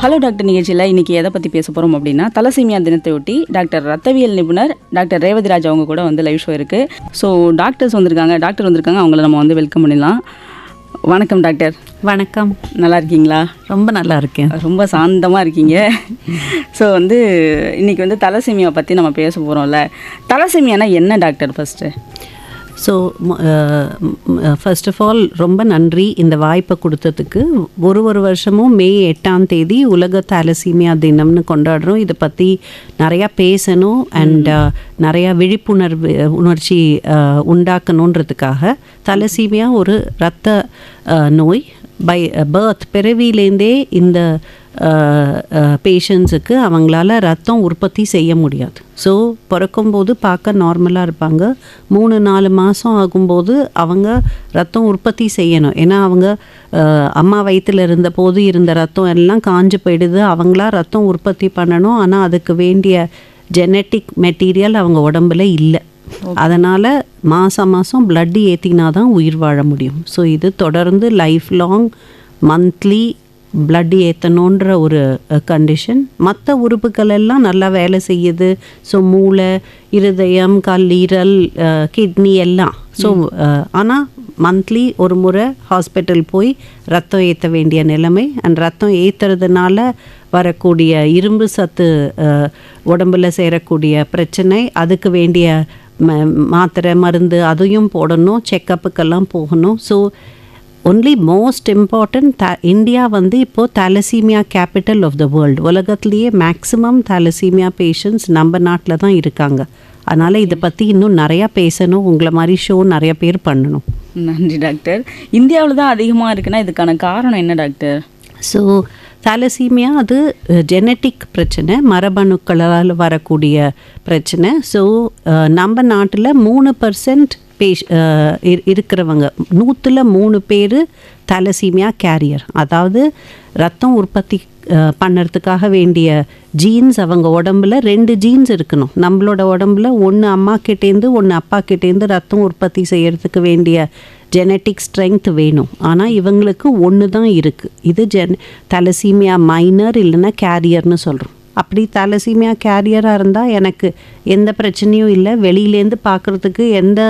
Hello doctor நிகழ்ச்சியில் இன்றைக்கி எதை பற்றி பேச போகிறோம் அப்படின்னா தலசீமியா தினத்தையொட்டி டாக்டர் ரத்தவியல் நிபுணர் டாக்டர் ரேவதிராஜ் அவங்க கூட வந்து லைவ் ஷோ இருக்குது. ஸோ டாக்டர் வந்திருக்காங்க, அவங்கள நம்ம வந்து வெல்கம் பண்ணிடலாம். வணக்கம் டாக்டர். வணக்கம். நல்லா இருக்கீங்களா? ரொம்ப நல்லா இருக்கேன். ரொம்ப சாந்தமாக இருக்கீங்க. ஸோ வந்து இன்றைக்கி வந்து தலசீமியா பற்றி நம்ம பேச போகிறோம்ல. தலசீமியானா என்ன doctor first? So first of all ரொம்ப நன்றி இந்த வாய்ப்பை கொடுத்ததுக்கு. ஒரு வருஷமும் மே 8 உலக தாலசீமியா தினம்னு கொண்டாடுறோம். இதை பற்றி நிறையா பேசணும் அண்ட் நிறையா உணர்ச்சி உண்டாக்கணுன்றதுக்காக. தலசீமியா ஒரு இரத்த நோய். பை பர்த் பிறவிலேருந்தே இந்த பேஷண்ட்ஸுக்கு அவங்களால ரத்தம் உற்பத்தி செய்ய முடியாது. ஸோ பிறக்கும்போது பார்க்க நார்மலாக இருப்பாங்க. 3-4 மாதம் ஆகும்போது அவங்க ரத்தம் உற்பத்தி செய்யணும். ஏன்னா அவங்க அம்மா வயிற்றில் இருந்தபோது இருந்த ரத்தம் எல்லாம் காஞ்சு போயிடுது. அவங்களா ரத்தம் உற்பத்தி பண்ணணும். ஆனால் அதுக்கு வேண்டிய ஜெனட்டிக் மெட்டீரியல் அவங்க உடம்புல இல்லை. அதனால் மாதம் பிளட் ஏற்றினா தான் உயிர் வாழ முடியும். ஸோ இது தொடர்ந்து லைஃப் லாங் மந்த்லி பிளட் ஏற்றணுன்ற ஒரு கண்டிஷன். மற்ற உறுப்புகள் எல்லாம் நல்லா வேலை செய்யுது. ஸோ மூளை, இருதயம், கல்லீரல், கிட்னி எல்லாம். ஸோ ஆனால் மந்த்லி ஒரு முறை ஹாஸ்பிட்டல் போய் ரத்தம் ஏற்ற வேண்டிய நிலைமை. அண்ட் ரத்தம் ஏற்றுறதுனால வரக்கூடிய இரும்பு சத்து உடம்புல சேரக்கூடிய பிரச்சனை, அதுக்கு வேண்டிய மாத்திரை மருந்து அதையும் போடணும், செக்கப்புக்கெல்லாம் போகணும். So only most important India வந்து இப்போது thalassaemia capital of the world. உலகத்துலேயே மேக்ஸிமம் தாலசீமியா பேஷண்ட்ஸ் நம்ம நாட்டில் தான் இருக்காங்க. அதனால் இதை பற்றி இன்னும் நிறையா பேசணும். உங்களை மாதிரி ஷோ நிறைய பேர் பண்ணணும். நன்றி டாக்டர். இந்தியாவில் தான் அதிகமாக இருக்குன்னா இதுக்கான காரணம் என்ன டாக்டர்? ஸோ தாலசீமியா அது ஜெனட்டிக் பிரச்சனை, மரபணுக்களால் வரக்கூடிய பிரச்சனை. ஸோ நம்ம நாட்டில் 3% இருக்கிறவங்க 100 பேர் தாலசீமியா கேரியர். அதாவது ரத்தம் உற்பத்தி பண்ணுறதுக்காக வேண்டிய ஜீன்ஸ் அவங்க உடம்புல 2 ஜீன்ஸ் இருக்கணும். நம்மளோட உடம்புல ஒன்று அம்மா கிட்டேருந்து ஒன்று அப்பா கிட்டேருந்து ரத்தம் உற்பத்தி செய்கிறதுக்கு வேண்டிய ஜெனட்டிக் ஸ்ட்ரென்த் வேணும். ஆனால் இவங்களுக்கு ஒன்று தான் இருக்குது. இது தாலசீமியா மைனர் இல்லைன்னா கேரியர்னு சொல்கிறோம். அப்படி தாலசீமியா கேரியராக இருந்தால் எனக்கு எந்த பிரச்சனையும் இல்லை, வெளியிலேருந்து பார்க்குறதுக்கு எந்த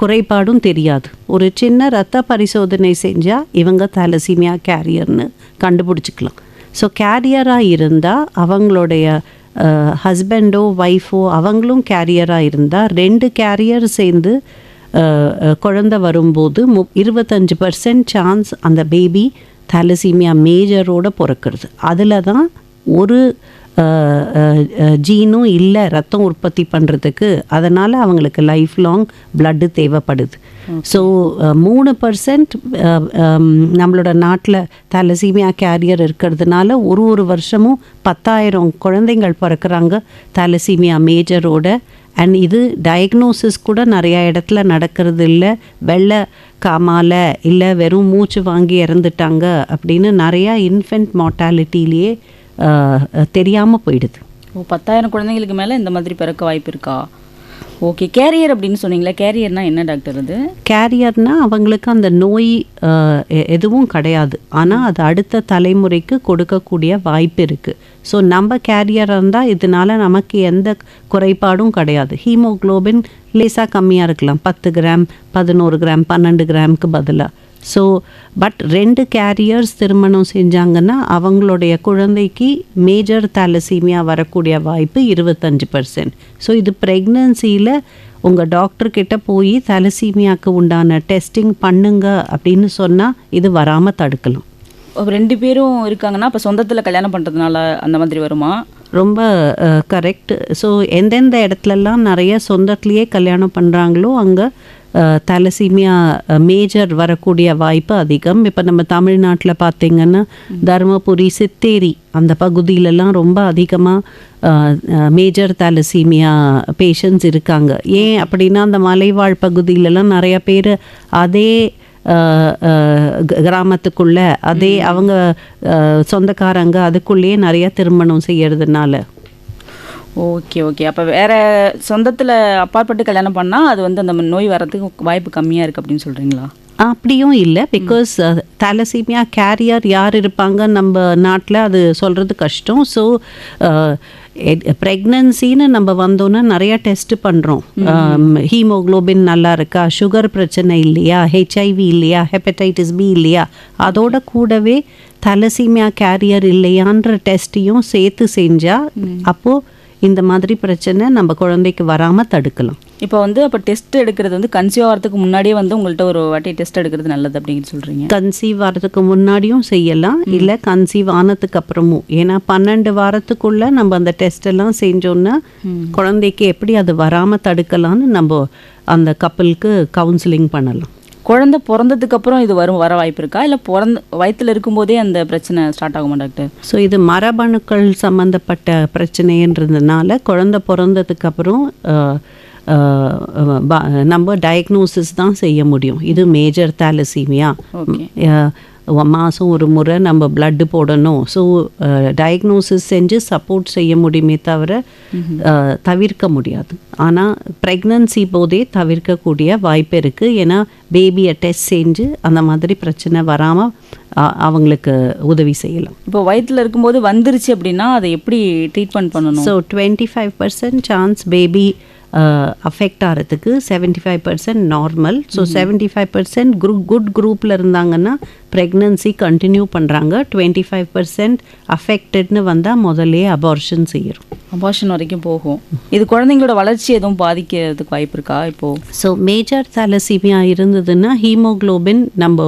குறைபாடும் தெரியாது. ஒரு சின்ன ரத்த பரிசோதனை செஞ்சால் இவங்க தாலசீமியா கேரியர்னு கண்டுபிடிச்சிக்கலாம். ஸோ கேரியராக இருந்தால் அவங்களுடைய ஹஸ்பண்டோ ஒய்ஃபோ அவங்களும் கேரியராக இருந்தால் 2 கேரியர் சேர்ந்து குழந்தை வரும்போது 25% சான்ஸ் அந்த பேபி தாலசீமியா மேஜரோடு பிறக்கிறது. அதில் தான் ஒரு ஜீனும் இல்லை ரத்தம் உற்பத்தி பண்ணுறதுக்கு. அதனால் அவங்களுக்கு லைஃப் லாங் பிளட்டு தேவைப்படுது. ஸோ 3% நம்மளோட நாட்டில் தாலசீமியா கேரியர் இருக்கிறதுனால ஒரு வருஷமும் 10,000 குழந்தைங்கள் பிறக்கிறாங்க தாலசீமியா மேஜரோட. அண்ட் இது டயக்னோசிஸ் கூட நிறையா இடத்துல நடக்கிறது இல்லை. வெள்ளை காமால இல்லை வெறும் மூச்சு வாங்கி இறந்துட்டாங்க அப்படின்னு நிறையா இன்ஃபென்ட் மார்ட்டாலிட்டிலேயே தெரியாமல் போயிடுது. 10,000 குழந்தைங்களுக்கு மேலே இந்த மாதிரி பிறக்க வாய்ப்பு இருக்கா? ஓகே. கேரியர் அப்படின்னு சொன்னீங்களா, கேரியர்னா என்ன டாக்டர்? அது கேரியர்னா அவங்களுக்கு அந்த நோய் எதுவும் கிடையாது, ஆனால் அது அடுத்த தலைமுறைக்கு கொடுக்கக்கூடிய வாய்ப்பு இருக்குது. ஸோ நம்ம கேரியராக இருந்தால் இதனால் நமக்கு எந்த குறைபாடும் கிடையாது. ஹீமோக்ளோபின் லேசாக கம்மியாக இருக்கலாம், 10 கிராம் 11 கிராம் 12 கிராமுக்கு பதிலாக. ஸோ பட் 2 கேரியர்ஸ் திருமணம் செஞ்சாங்கன்னா அவங்களுடைய குழந்தைக்கு மேஜர் தாலசீமியா வரக்கூடிய வாய்ப்பு 25%. ஸோ இது ப்ரெக்னன்சியில் உங்கள் டாக்டர்கிட்ட போய் தாலசீமியாவுக்கு உண்டான டெஸ்டிங் பண்ணுங்க அப்படின்னு சொன்னால் இது வராமல் தடுக்கலாம். 2 பேரும் இருக்காங்கன்னா அப்போ சொந்தத்தில் கல்யாணம் பண்ணுறதுனால அந்த மாதிரி வருமா? ரொம்ப கரெக்ட். ஸோ எந்தெந்த இடத்துலலாம் நிறைய சொந்தத்துலேயே கல்யாணம் பண்ணுறாங்களோ அங்கே தாலசீமியா மேஜர் வரக்கூடிய வாய்ப்பு அதிகம். இப்போ நம்ம தமிழ்நாட்டில் பார்த்திங்கன்னா தருமபுரி, சித்தேரி அந்த பகுதியிலலாம் ரொம்ப அதிகமாக மேஜர் தாலசீமியா பேஷண்ட்ஸ் இருக்காங்க. ஏன் அப்படின்னா அந்த மலைவாழ் பகுதியிலலாம் நிறைய பேர் அதே கிராமத்துக்குள்ளே அதே அவங்க சொந்தக்காரங்க அதுக்குள்ளேயே நிறைய திருமணம் செய்யறதுனால. Okay okay. அப்போ வேறு சொந்தத்தில் அப்பாற்பட்டு கல்யாணம் பண்ணால் அது வந்து அந்த நோய் வர்றதுக்கு வாய்ப்பு கம்மியாக இருக்குது அப்படின்னு சொல்கிறீங்களா? அப்படியும் இல்லை, பிகாஸ் தாலசீமியா கேரியர் யார் இருப்பாங்க நம்ம நாட்டில் அது சொல்கிறது கஷ்டம். ஸோ ப்ரெக்னன்சின்னு நம்ம வந்தோன்னா நிறையா டெஸ்ட் பண்ணுறோம். ஹீமோக்ளோபின் நல்லா இருக்கா, சுகர் பிரச்சனை இல்லையா, ஹெச்ஐவி இல்லையா, ஹெப்படைட்டிஸ் பி இல்லையா, அதோட கூடவே தாலசீமியா கேரியர் இல்லையான்ற டெஸ்ட்டையும் சேர்த்து செஞ்சால் அப்போது இந்த மாதிரி பிரச்சனை நம்ம குழந்தைக்கு வராமல் தடுக்கலாம். இப்போ வந்து அப்போ டெஸ்ட் எடுக்கிறது வந்து கன்சீவ் ஆகிறதுக்கு முன்னாடியே வந்து உங்கள்கிட்ட ஒரு வாட்டி டெஸ்ட் எடுக்கிறது நல்லது அப்படின்னு சொல்கிறீங்க. கன்சீவ் ஆகிறதுக்கு முன்னாடியும் செய்யலாம், இல்லை கன்சீவ் ஆனதுக்கு அப்புறமும். ஏன்னா 12 வாரத்துக்குள்ளே நம்ம அந்த டெஸ்ட் எல்லாம் செஞ்சோன்னா குழந்தைக்கு எப்படி அது வராமல் தடுக்கலான்னு நம்ம அந்த கப்பலுக்கு கவுன்சிலிங் பண்ணலாம். குழந்தை பிறந்ததுக்கு அப்புறம் இது வர வாய்ப்பு இருக்கா, இல்லை வயிற்றில் இருக்கும்போதே அந்த பிரச்சனை ஸ்டார்ட் ஆகுமா டாக்டர்? ஸோ இது மரபணுக்கள் சம்மந்தப்பட்ட பிரச்சனைன்றதுனால குழந்தை பிறந்ததுக்கு அப்புறம் நம்ம டயக்னோசிஸ் தான் செய்ய முடியும். இது மேஜர் தாலசீமியா, மாதம் ஒரு முறை நம்ம பிளட்டு போடணும். ஸோ டயக்னோசிஸ் செஞ்சு சப்போர்ட் செய்ய முடியுமே தவிர தவிர்க்க முடியாது. ஆனால் ப்ரெக்னன்சி போதே தவிர்க்கக்கூடிய வாய்ப்பு இருக்குது. ஏன்னா பேபியை டெஸ்ட் செஞ்சு அந்த மாதிரி பிரச்சனை வராமல் அவங்களுக்கு உதவி செய்யலாம். இப்போ வயிற்றில் இருக்கும்போது வந்துருச்சு அப்படின்னா அதை எப்படி ட்ரீட்மெண்ட் பண்ணணும்? ஸோ 25% சான்ஸ் பேபி அஃபெக்ட் ஆகிறதுக்கு, 75% நார்மல். ஸோ 75% குட் குரூப்பில் இருந்தாங்கன்னா ப்ரெக்னன்சி கண்டினியூ பண்ணுறாங்க. 25% அஃபெக்டட்னு வந்தால் முதல்லே அபார்ஷன் செய்கிறோம். அபார்ஷன் வரைக்கும் போகும். இது குழந்தைங்களோட வளர்ச்சி எதுவும் பாதிக்கிறதுக்கு வாய்ப்பு இருக்கா இப்போது? ஸோ மேஜர் தாலசீமியா இருந்ததுன்னா ஹீமோக்ளோபின் நம்ம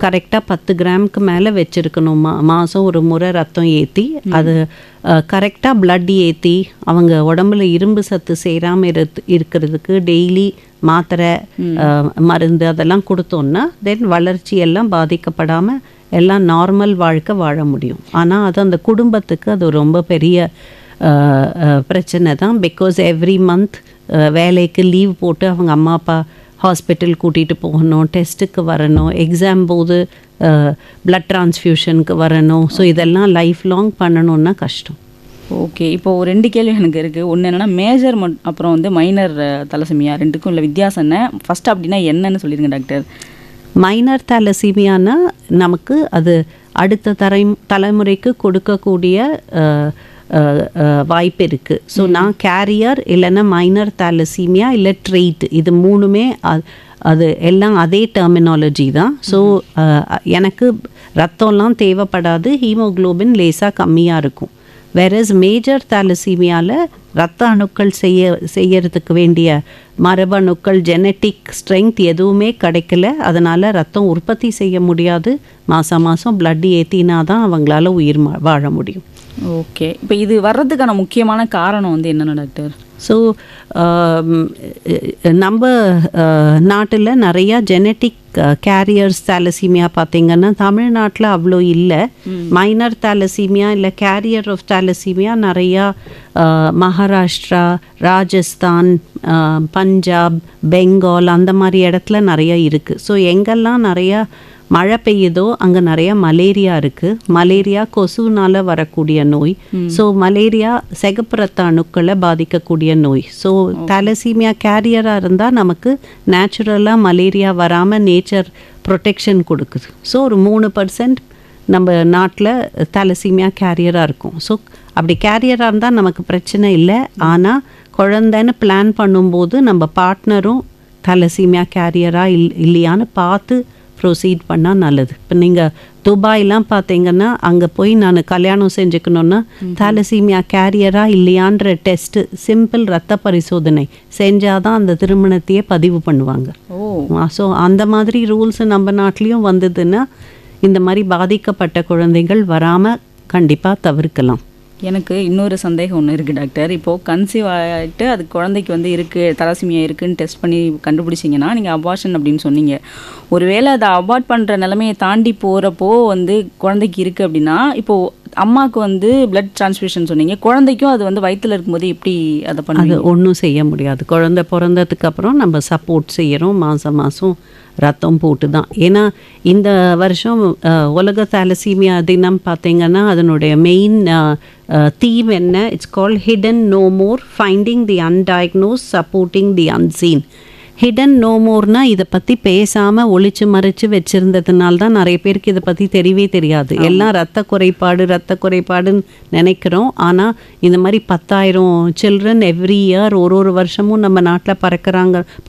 கரெக்டாக 10 கிராமுக்கு மேலே வச்சுருக்கணும். மாதம் ஒரு முறை ரத்தம் ஏற்றி அது கரெக்டாக பிளட் ஏற்றி அவங்க உடம்புல இரும்பு சத்து சேராமல் இருக்கிறதுக்கு டெய்லி மாத்திரை மருந்து அதெல்லாம் கொடுத்தோன்னா தென் வளர்ச்சி எல்லாம் பாதிக்கப்படாமல் எல்லாம் நார்மல் வாழ்க்கை வாழ முடியும். ஆனால் அது அந்த குடும்பத்துக்கு அது ரொம்ப பெரிய பிரச்சனை தான். பிகாஸ் எவ்ரி மந்த் வேலைக்கு லீவ் போட்டு அவங்க அம்மா அப்பா ஹாஸ்பிட்டல் கூட்டிகிட்டு போகணும், டெஸ்ட்டுக்கு வரணும், எக்ஸாம் போது பிளட் டிரான்ஸ்ஃபியூஷனுக்கு வரணும். ஸோ இதெல்லாம் லைஃப் லாங் பண்ணணுன்னா கஷ்டம். ஓகே, இப்போது 2 கேள்வி எனக்கு இருக்குது. ஒன்று என்னென்னா மேஜர் அப்புறம் வந்து மைனர் தலசீமியா ரெண்டுக்கும் உள்ள வித்தியாசம் என்ன? ஃபஸ்ட்டு அப்படின்னா என்னன்னு சொல்லிடுங்க டாக்டர். மைனர் தாலசீமியானா நமக்கு அது அடுத்த தலைமுறைக்கு கொடுக்கக்கூடிய வாய்ப்பு இருக்குது. ஸோ நான் கேரியர் இல்லைன்னா மைனர் தாலசீமியா இல்லை ட்ரெயிட், இது மூணுமே அது எல்லாம் அதே டெர்மினாலஜி தான். ஸோ எனக்கு ரத்தம்லாம் தேவைப்படாது, ஹீமோக்ளோபின் லேசாக கம்மியாக இருக்கும். வேறஸ் மேஜர் தாலசீமியாவில் ரத்த அணுக்கள் செய்யறதுக்கு வேண்டிய மரபணுக்கள் ஜெனட்டிக் ஸ்ட்ரென்த் எதுவுமே கிடைக்கல. அதனால் ரத்தம் உற்பத்தி செய்ய முடியாது. மாதம் பிளட் ஏற்றினா தான் அவங்களால உயிர் வாழ முடியும். ஓகே, இப்போ இது வர்றதுக்கான முக்கியமான காரணம் வந்து என்னென்ன டாக்டர்? ஸோ நம்ம நாட்டில் நிறையா ஜெனட்டிக் கேரியர்ஸ் தாலசீமியா பார்த்திங்கன்னா தமிழ்நாட்டில் அவ்வளோ இல்லை. மைனர் தாலசீமியா இல்லை கேரியர் ஆஃப் தாலசீமியா நிறையா மகாராஷ்டிரா, ராஜஸ்தான், பஞ்சாப், பெங்கால் அந்த மாதிரி இடத்துல நிறையா இருக்குது. ஸோ எங்கெல்லாம் நிறையா மழை பெய்யுதோ அங்கே நிறையா மலேரியா இருக்குது. மலேரியா கொசுனால் வரக்கூடிய நோய். ஸோ மலேரியா சிகப்பு ரத்த அணுக்களை பாதிக்கக்கூடிய நோய். ஸோ தாலசீமியா கேரியராக இருந்தால் நமக்கு நேச்சுரலாக மலேரியா வராமல் நேச்சர் ப்ரொடெக்ஷன் கொடுக்குது. ஸோ ஒரு 3% நம்ம நாட்டில் தாலசீமியா கேரியராக இருக்கும். ஸோ அப்படி கேரியராக இருந்தால் நமக்கு பிரச்சனை இல்லை. ஆனால் குழந்தைன்னு பிளான் பண்ணும்போது நம்ம பார்ட்னரும் தாலசீமியா கேரியராக இல்லையான்னு பார்த்து ப்ரொசீட் பண்ணால் நல்லது. இப்போ நீங்கள் துபாய்லாம் பார்த்தீங்கன்னா அங்கே போய் நான் கல்யாணம் செஞ்சுக்கணுன்னா தாலசீமியா கேரியராக இல்லையான்ற டெஸ்ட்டு, சிம்பிள் ரத்த பரிசோதனை செஞ்சால் தான் அந்த திருமணத்தையே பதிவு பண்ணுவாங்க. ஸோ அந்த மாதிரி ரூல்ஸ் நம்ம நாட்டிலையும் வந்ததுன்னா இந்த மாதிரி பாதிக்கப்பட்ட குழந்தைகள் வராமல் கண்டிப்பாக தவிர்க்கலாம். எனக்கு இன்னொரு சந்தேகம் ஒன்று இருக்குது டாக்டர். இப்போது கன்சீவ் ஆகிட்டு அது குழந்தைக்கு வந்து இருக்குது, தலசீமியா இருக்குதுன்னு டெஸ்ட் பண்ணி கண்டுபிடிச்சிங்கன்னா நீங்கள் அபார்ஷன் அப்படின்னு சொன்னீங்க. ஒருவேளை அதை அபார்ட் பண்ணுற நிலைமையை தாண்டி போகிறப்போ வந்து குழந்தைக்கு இருக்குது அப்படின்னா, இப்போது அம்மாவுக்கு வந்து பிளட் டிரான்ஸ்ஃபியூஷன் சொன்னீங்க, குழந்தைக்கும் அது வந்து வயிற்றில் இருக்கும்போது எப்படி அதை பண்ண? அது ஒன்றும் செய்ய முடியாது. குழந்தை பிறந்ததுக்கப்புறம் நம்ம சப்போர்ட் செய்கிறோம், மாதம் ரத்தம் போட்டு தான். ஏன்னா இந்த வருஷம் உலக தாலசீமியா தினம் பார்த்திங்கன்னா அதனுடைய மெயின் தீம் என்ன? It's called hidden no more, finding the undiagnosed, supporting the unseen. Hidden no மோர்னா இதை பற்றி பேசாமல் ஒளிச்சு மறைச்சு வச்சுருந்ததுனால தான் நிறைய பேருக்கு இதை பற்றி தெரியவே தெரியாது. எல்லாம் ரத்த குறைபாடுன்னு நினைக்கிறோம். ஆனால் இந்த மாதிரி 10,000 சில்ட்ரன் எவ்ரி இயர் ஒரு வருஷமும் நம்ம நாட்டில்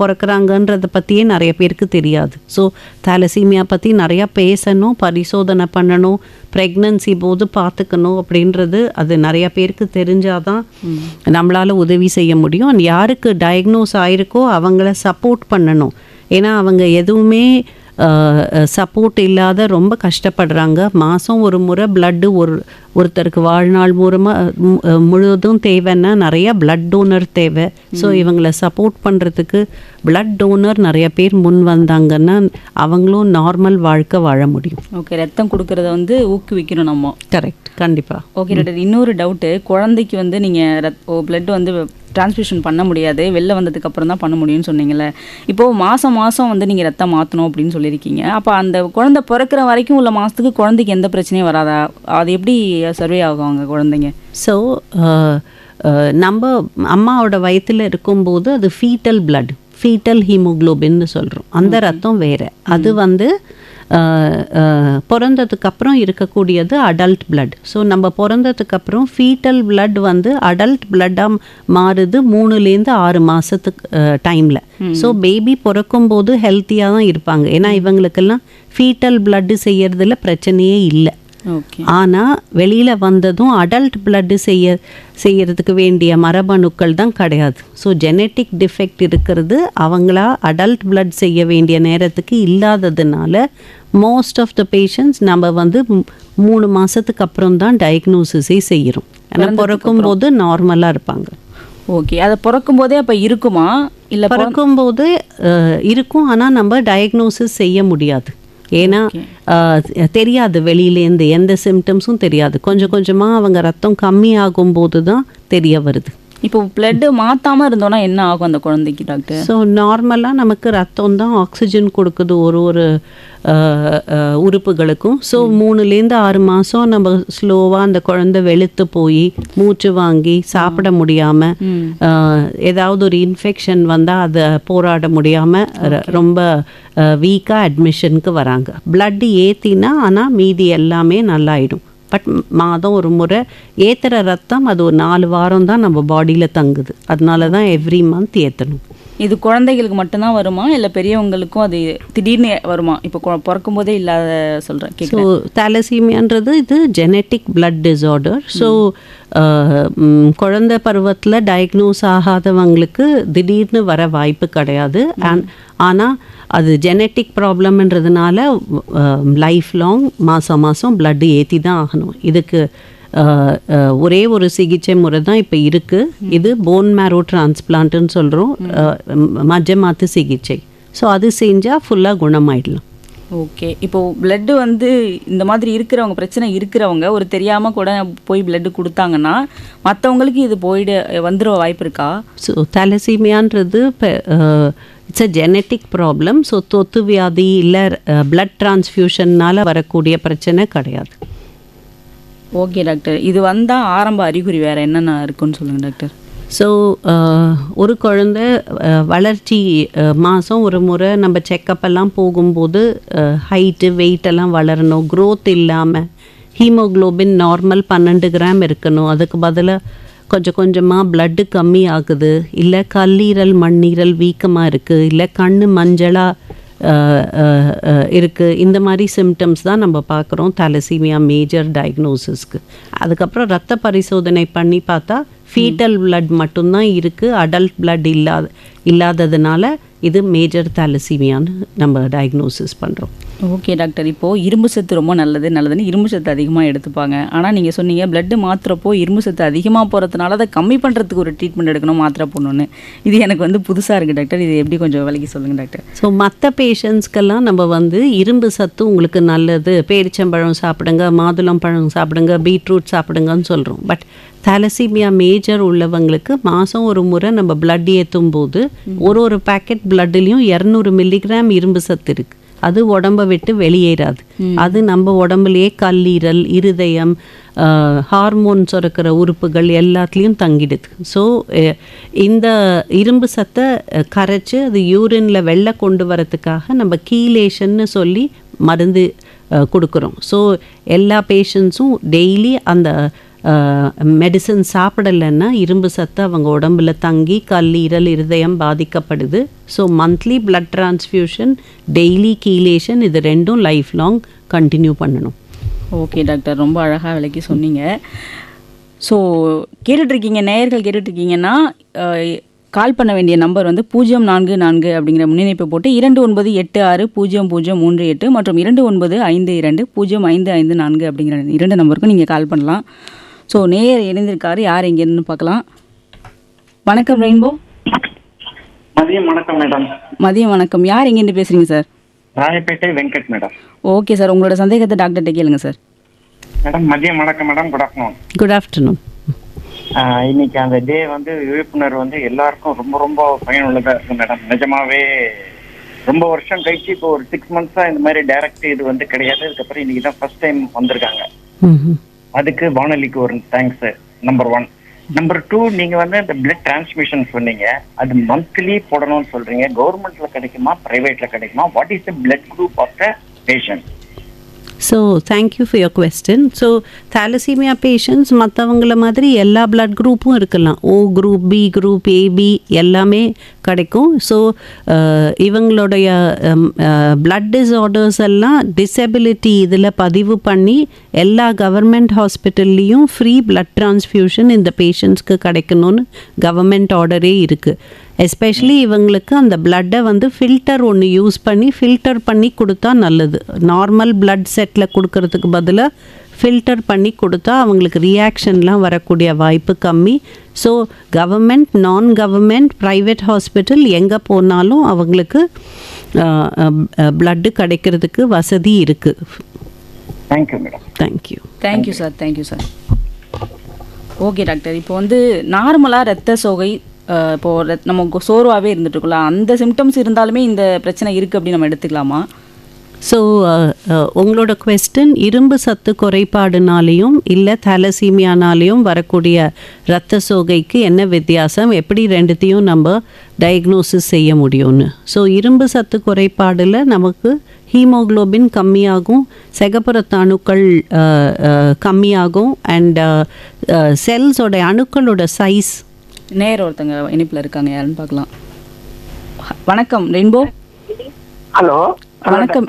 பிறக்கிறாங்கன்றதை பற்றியே நிறைய பேருக்கு தெரியாது. ஸோ தாலசீமியா பற்றி நிறையா பேசணும், பரிசோதனை பண்ணணும், ப்ரெக்னன்சி போது பார்த்துக்கணும் அப்படின்றது அது நிறைய பேருக்கு தெரிஞ்சாதான் நம்மளால் உதவி செய்ய முடியும். அண்ட் யாருக்கு டயக்னோஸ் ஆயிருக்கோ அவங்கள சப்போர்ட் பண்ணணும். ஏன்னா அவங்க எதுவுமே சப்போர்ட் இல்லாத ரொம்ப கஷ்டப்படுறாங்க. மாதம் ஒரு முறை பிளட்டு ஒருத்தருக்கு வாழ்நாள் முழுவதும் தேவைன்னா நிறைய பிளட் டோனர் தேவை. ஸோ இவங்களை சப்போர்ட் பண்ணுறதுக்கு பிளட் டோனர் நிறைய பேர் முன் வந்தாங்கன்னா அவங்களும் நார்மல் வாழ்க்கை வாழ முடியும். ஓகே, ரத்தம் கொடுக்கறத வந்து ஊக்குவிக்கணும் நம்ம. கரெக்ட், கண்டிப்பாக. ஓகே டாக்டர், இன்னொரு டவுட்டு, குழந்தைக்கு வந்து நீங்கள் பிளட் வந்து டிரான்ஸ்ஃபியூஷன் பண்ண முடியாது, வெளில வந்ததுக்கு அப்புறம் தான் பண்ண முடியும்னு சொன்னீங்கல்ல. இப்போது மாதம் வந்து நீங்கள் ரத்தம் மாற்றணும் அப்படின்னு சொல்லியிருக்கீங்க. அப்போ அந்த குழந்தை பிறக்கிற வரைக்கும் உள்ள மாதத்துக்கு குழந்தைக்கு எந்த பிரச்சனையும் வராதா? அது எப்படி சர்வே ஆகுவாங்க குழந்தைங்க? ஸோ நம்ம அம்மாவோட வயிற்றில் இருக்கும்போது அது ஃபீட்டல் ஹீமோக்ளோபின்னு சொல்கிறோம். அந்த ரத்தம் வேறு. அது வந்து பிறந்ததுக்கப்புறம் இருக்கக்கூடியது அடல்ட் பிளட். ஸோ நம்ம பிறந்ததுக்கப்புறம் ஃபீட்டல் பிளட் வந்து அடல்ட் பிளட்டாக மாறுது 3லேருந்து 6 மாதத்துக்கு டைமில். ஸோ பேபி பிறக்கும்போது ஹெல்த்தியாக தான் இருப்பாங்க. ஏன்னா இவங்களுக்கெல்லாம் ஃபீட்டல் பிளட்டு செய்யறதுல பிரச்சனையே இல்லை. ஆனால் வெளியில் வந்ததும் அடல்ட் பிளட்டு செய்யறதுக்கு வேண்டிய மரபணுக்கள் தான் கிடையாது. ஸோ ஜெனட்டிக் டிஃபெக்ட் இருக்கிறது அவங்களா அடல்ட் பிளட் செய்ய வேண்டிய நேரத்துக்கு இல்லாததுனால மோஸ்ட் ஆஃப் த பேஷண்ட்ஸ் நம்ம வந்து 3 மாதத்துக்கு அப்புறம் தான் டயக்னோசிஸே செய்கிறோம். ஆனால் பிறக்கும்போது நார்மலாக இருப்பாங்க. ஓகே, அதை பிறக்கும்போதே அப்போ இருக்குமா? இல்லை பிறக்கும்போது இருக்கும், ஆனால் நம்ம டயக்னோசிஸ் செய்ய முடியாது. ஏன்னா தெரியாது, வெளியிலேருந்து எந்த சிம்டம்ஸும் தெரியாது. கொஞ்சம் கொஞ்சமாக அவங்க ரத்தம் கம்மி ஆகும்போது தான் தெரிய வருது. இப்போ பிளட்டு மாற்றாமல் இருந்தோன்னா என்ன ஆகும் அந்த குழந்தைக்கு டாக்டர்? ஸோ நார்மலாக நமக்கு ரத்தம் தான் ஆக்சிஜன் கொடுக்குது ஒரு உறுப்புகளுக்கும். ஸோ 3லேருந்து 6 மாதம் நம்ம ஸ்லோவாக அந்த குழந்தை வெளுத்து போய் மூச்சு வாங்கி சாப்பிட முடியாமல் ஏதாவது ஒரு இன்ஃபெக்ஷன் வந்தால் அதை போராட முடியாமல் ரொம்ப வீக்காக அட்மிஷனுக்கு வராங்க. பிளட்டு ஏற்றினா ஆனால் மீதி எல்லாமே நல்லாயிடும். பட் மாதம் ஒரு முறை ஏற்றுற ரத்தம் அது ஒரு 4 வாரம் தான் நம்ம பாடியில் தங்குது. அதனால தான் எவ்ரி மந்த் ஏற்றணும். இது குழந்தைகளுக்கு மட்டும்தான் வருமா இல்லை பெரியவங்களுக்கும் அது திடீர்னு வருமா? இப்போ பிறக்கும் போதே இல்லாத சொல்கிறேன். ஸோ தாலசீமியான்றது இது ஜெனட்டிக் பிளட் டிஸார்டர். ஸோ குழந்தை பருவத்தில் டயக்னோஸ் ஆகாதவங்களுக்கு திடீர்னு வர வாய்ப்பு கிடையாது. ஆனால் அது ஜெனட்டிக் ப்ராப்ளம்ன்றதுனால லைஃப் லாங் மாதம் பிளட்டு ஏற்றி தான் ஆகணும். இதுக்கு ஒரே ஒரு சிகிச்சை முறை தான் இப்போ இருக்குது. இது போன் மேரோ டிரான்ஸ்பிளான்ட்னு சொல்கிறோம், மஜ்ஜை மாற்று சிகிச்சை. ஸோ அது செஞ்சால் ஃபுல்லாக குணமாயிடலாம். ஓகே, இப்போது பிளட்டு வந்து இந்த மாதிரி இருக்கிறவங்க, பிரச்சனை இருக்கிறவங்க ஒரு தெரியாமல் கூட போய் பிளட்டு கொடுத்தாங்கன்னா மற்றவங்களுக்கு இது வந்துட வாய்ப்பு இருக்கா? ஸோ தாலசீமியான்றது இப்போ it's a genetic problem. So தொத்து வியாதி இல்லை பிளட் டிரான்ஸ்ஃபியூஷன்னால் வரக்கூடிய பிரச்சனை கிடையாது. ஓகே டாக்டர், இது வந்தால் ஆரம்ப அறிகுறி வேறு என்னென்ன இருக்குன்னு சொல்லுங்கள் டாக்டர். ஸோ ஒரு குழந்தை வளர்ச்சி மாதம் ஒரு முறை நம்ம செக்கப்பெல்லாம் போகும்போது ஹைட்டு வெயிட்டெல்லாம் வளரணும். க்ரோத் இல்லாமல் ஹீமோக்ளோபின் நார்மல் 12 கிராம் இருக்கணும். அதுக்கு பதிலாக கொஞ்சம் கொஞ்சமாக பிளட்டு கம்மி ஆகுது, இல்லை கல்லீரல் மண்ணீரல் வீக்கமாக இருக்குது, இல்லை கண் மஞ்சளாக இருக்குது. இந்த மாதிரி சிம்டம்ஸ் தான் நம்ம பார்க்குறோம் தாலசீமியா மேஜர் டயக்னோசிஸ்க்கு. அதுக்கப்புறம் ரத்த பரிசோதனை பண்ணி பார்த்தா ஃபீட்டல் பிளட் மட்டும்தான் இருக்குது, அடல்ட் பிளட் இல்லாததுனால இது மேஜர் தாலசீமியான்னு நம்ம டயக்னோசிஸ் பண்ணுறோம். ஓகே டாக்டர், இப்போது இரும்பு சத்து ரொம்ப நல்லதுன்னு இரும்பு சத்து அதிகமாக எடுத்துப்பாங்க. ஆனால் நீங்கள் சொன்னீங்க பிளட்டு மாத்திரப்போ இரும்பு சத்து அதிகமாக போகிறதுனால அதை கம்மி பண்ணுறதுக்கு ஒரு ட்ரீட்மெண்ட் எடுக்கணும், மாத்திரை போடணுன்னு. இது எனக்கு வந்து புதுசாக இருக்குது டாக்டர். இது எப்படி கொஞ்சம் விலைக்கு சொல்லுங்கள் டாக்டர். ஸோ மற்ற பேஷண்ட்ஸ்க்கெல்லாம் நம்ம வந்து இரும்பு சத்து உங்களுக்கு நல்லது, பேரிச்சம்பழம் சாப்பிடுங்க, மாதுளம் பழம் சாப்பிடுங்க, பீட்ரூட் சாப்பிடுங்கன்னு சொல்கிறோம். பட் தாலசீமியா மேஜர் உள்ளவங்களுக்கு மாதம் ஒரு முறை நம்ம பிளட் ஏற்றும் போது ஒரு பேக்கெட் பிளட்லேயும் 200 மில்லிகிராம் இரும்பு சத்து இருக்குது. அது உடம்பை விட்டு வெளியேறாது. அது நம்ம உடம்புலையே கல்லீரல், இருதயம், ஹார்மோன்ஸ் இருக்கிற உறுப்புகள் எல்லாத்துலேயும் தங்கிடுது. ஸோ இந்த இரும்பு சத்தை கரைச்சி அது யூரினில் வெளில கொண்டு வரத்துக்காக நம்ம கீலேஷன்னு சொல்லி மருந்து கொடுக்குறோம். ஸோ எல்லா பேஷண்ட்ஸும் டெய்லி அந்த மெடிசன் சாப்பிடலைன்னா இரும்பு சத்து அவங்க உடம்புல தங்கி கல்லீரல், இருதயம் பாதிக்கப்படுது. So monthly blood transfusion, daily chelation, இது ரெண்டும் லைஃப் லாங் கண்டினியூ பண்ணணும். ஓகே டாக்டர், ரொம்ப அழகாக விளக்கி சொன்னீங்க. ஸோ கேட்டுட்ருக்கீங்க, நேயர்கள் கேட்டுட்ருக்கீங்கன்னா கால் பண்ண வேண்டிய நம்பர் வந்து 044 அப்படிங்கிற முன்னிணைப்பை போட்டு 29860038 மற்றும் 2952055554 அப்படிங்கிற 2 நம்பருக்கும் நீங்கள் கால் பண்ணலாம். ஸோ நேயர் இணைந்திருக்காரு, யார் எங்கேன்னு பார்க்கலாம். வணக்கம் ரெயின்போ. மதியம் வணக்கம் மேடம். மதியம் வணக்கம். யார் எங்கேருந்து பேசுகிறீங்க sir? Royapettah Venkat madam. Okay sir, உங்களோட சந்தேகத்தை டாக்டர்கிட்ட கேளுங்க சார். மேடம் மதியம் வணக்கம் madam. Good afternoon. Good afternoon. இன்னைக்கு அந்த டே வந்து விழிப்புணர்வு வந்து எல்லாருக்கும் ரொம்ப ரொம்ப பயனுள்ளதா இருக்கு மேடம். நிஜமாவே ரொம்ப வருஷம் கழிச்சு இப்போ ஒரு 6 months இந்த மாதிரி டைரக்ட் இது வந்து கிடையாது. அதுக்கப்புறம் இன்னைக்கு தான் ஃபர்ஸ்ட் டைம் வந்திருக்காங்க. அதுக்கு வானொலிக்கு ஒரு தேங்க்ஸ். நம்பர் 1. நம்பர் 2, நீங்க வந்து இந்த பிளட் டிரான்ஸ்மிஷன் சொன்னீங்க, அது மந்த்லி போடணும்னு சொல்றீங்க. கவர்மெண்ட்ல கிடைக்குமா, பிரைவேட்ல கிடைக்குமா? What is the blood group of the patient? So thank you for your question. So thalassaemia patients மற்றவங்கள மாதிரி எல்லா பிளட் குரூப்பும் இருக்கலாம். O group, B group, AB எல்லாமே கிடைக்கும். ஸோ இவங்களுடைய பிளட் டிஸார்டர்ஸ் எல்லாம் டிசபிலிட்டி இதில் பதிவு பண்ணி எல்லா கவர்மெண்ட் ஹாஸ்பிட்டல்லையும் ஃப்ரீ பிளட் டிரான்ஸ்ஃபியூஷன் இந்த பேஷண்ட்ஸ்க்கு கிடைக்கணும்னு கவர்மெண்ட் ஆர்டரே இருக்குது. எஸ்பெஷலி இவங்களுக்கு அந்த பிளட்டை வந்து ஃபில்டர் ஒன்று யூஸ் பண்ணி ஃபில்டர் பண்ணி கொடுத்தா நல்லது. நார்மல் பிளட் செட்டில் கொடுக்கறதுக்கு பதிலாக ஃபில்டர் பண்ணி கொடுத்தா அவங்களுக்கு ரியாக்ஷன்லாம் வரக்கூடிய வாய்ப்பு கம்மி. ஸோ கவர்மெண்ட், நான் கவர்மெண்ட், ப்ரைவேட் ஹாஸ்பிட்டல் எங்கே போனாலும் அவங்களுக்கு பிளட்டு கிடைக்கிறதுக்கு வசதி இருக்குது. Thank you madam. Thank you sir. Okay doctor, இப்போ வந்து நார்மலாக ரத்த சோகை இப்போது நம்ம சோர்வாகவே இருந்துட்டுருக்கலாம், அந்த சிம்டம்ஸ் இருந்தாலுமே இந்த பிரச்சனை இருக்குது அப்படின்னு நம்ம எடுத்துக்கலாமா? ஸோ உங்களோட கொஸ்டின் இரும்பு சத்து குறைபாடுனாலையும் இல்லை தாலசீமியானாலையும் வரக்கூடிய இரத்த சோகைக்கு என்ன வித்தியாசம், எப்படி ரெண்டுத்தையும் நம்ம டயக்னோசிஸ் செய்ய முடியும்னு. ஸோ இரும்பு சத்து குறைபாடில் நமக்கு ஹீமோக்ளோபின் கம்மியாகும், சிகப்புரத்த அணுக்கள் கம்மியாகும், அண்ட் செல்ஸோட அணுக்களோட சைஸ். நேரம் ஒருத்தங்க இணைப்பில் இருக்காங்க, யாருன்னு பார்க்கலாம். வணக்கம் ரெயின்போ. ஹலோ. வணக்கம்.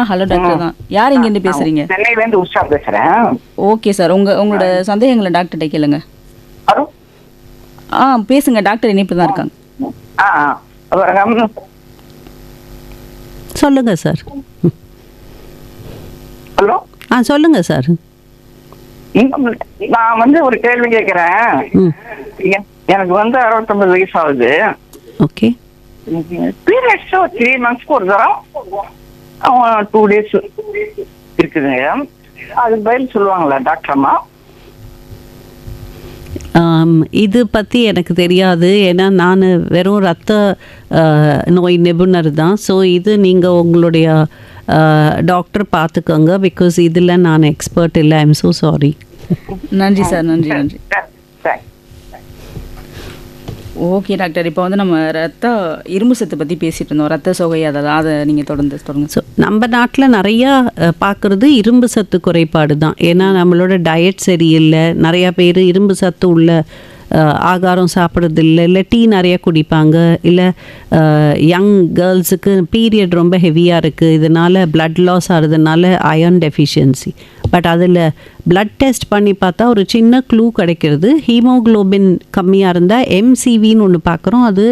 ஹலோ டாக்டர் தான். யார் இங்கேருந்து பேசுறீங்க? சென்னையிலேருந்து உஷா பேசுறேன். ஓகே சார், உங்களோட சந்தேகங்களை டாக்டர்கிட்ட கேளுங்க. ஹலோ. பேசுங்க, டாக்டர் இணைப்பு தான் இருக்காங்க. சொல்லுங்க சார். ஹலோ. சொல்லுங்க சார். நான் வந்து ஒரு கேள்வி கேட்கிறேன். எனக்கு வந்து 69 வயசு ஆகுது. ஓகே. பீரியட்ஸ் 3 months ஒரு தரம் 2 days இருக்குதுங்க. அது பதில் சொல்லுவாங்களா டாக்டர் அம்மா? இது பற்றி எனக்கு தெரியாது, ஏன்னா நான் வெறும் ரத்த நோய் நிபுணர் தான். ஸோ இது நீங்கள் உங்களுடைய டாக்டர் பார்த்துக்கோங்க, பிகாஸ் இதில் நான் எக்ஸ்பர்ட் இல்லை. I am so sorry. நன்றி சார். நன்றி. ஓகே டாக்டர், இப்போ வந்து நம்ம இரும்பு சத்தை பற்றி பேசிகிட்டு இருந்தோம், ரத்த சோகை, அதை நீங்கள் தொடர்ந்து. ஸோ நம்ம நாட்டில் நிறையா பார்க்குறது இரும்பு சத்து குறைபாடு தான். ஏன்னா நம்மளோட டயட் சரியில்லை, நிறையா பேர் இரும்பு சத்து உள்ள ஆகாரம் சாப்பிட்றதில்ல, இல்லை டீ நிறையா குடிப்பாங்க, இல்லை யங் கேர்ள்ஸுக்கு பீரியட் ரொம்ப ஹெவியாக இருக்குது, இதனால் பிளட் லாஸ் ஆகிறதுனால அயர்ன் டெஃபிஷியன்சி. பட் அதில் பிளட் டெஸ்ட் பண்ணி பார்த்தா ஒரு சின்ன க்ளூ கிடைக்கிறது. ஹீமோக்ளோபின் கம்மியாக இருந்தால் எம்சிவின்னு ஒன்று பார்க்குறோம், அது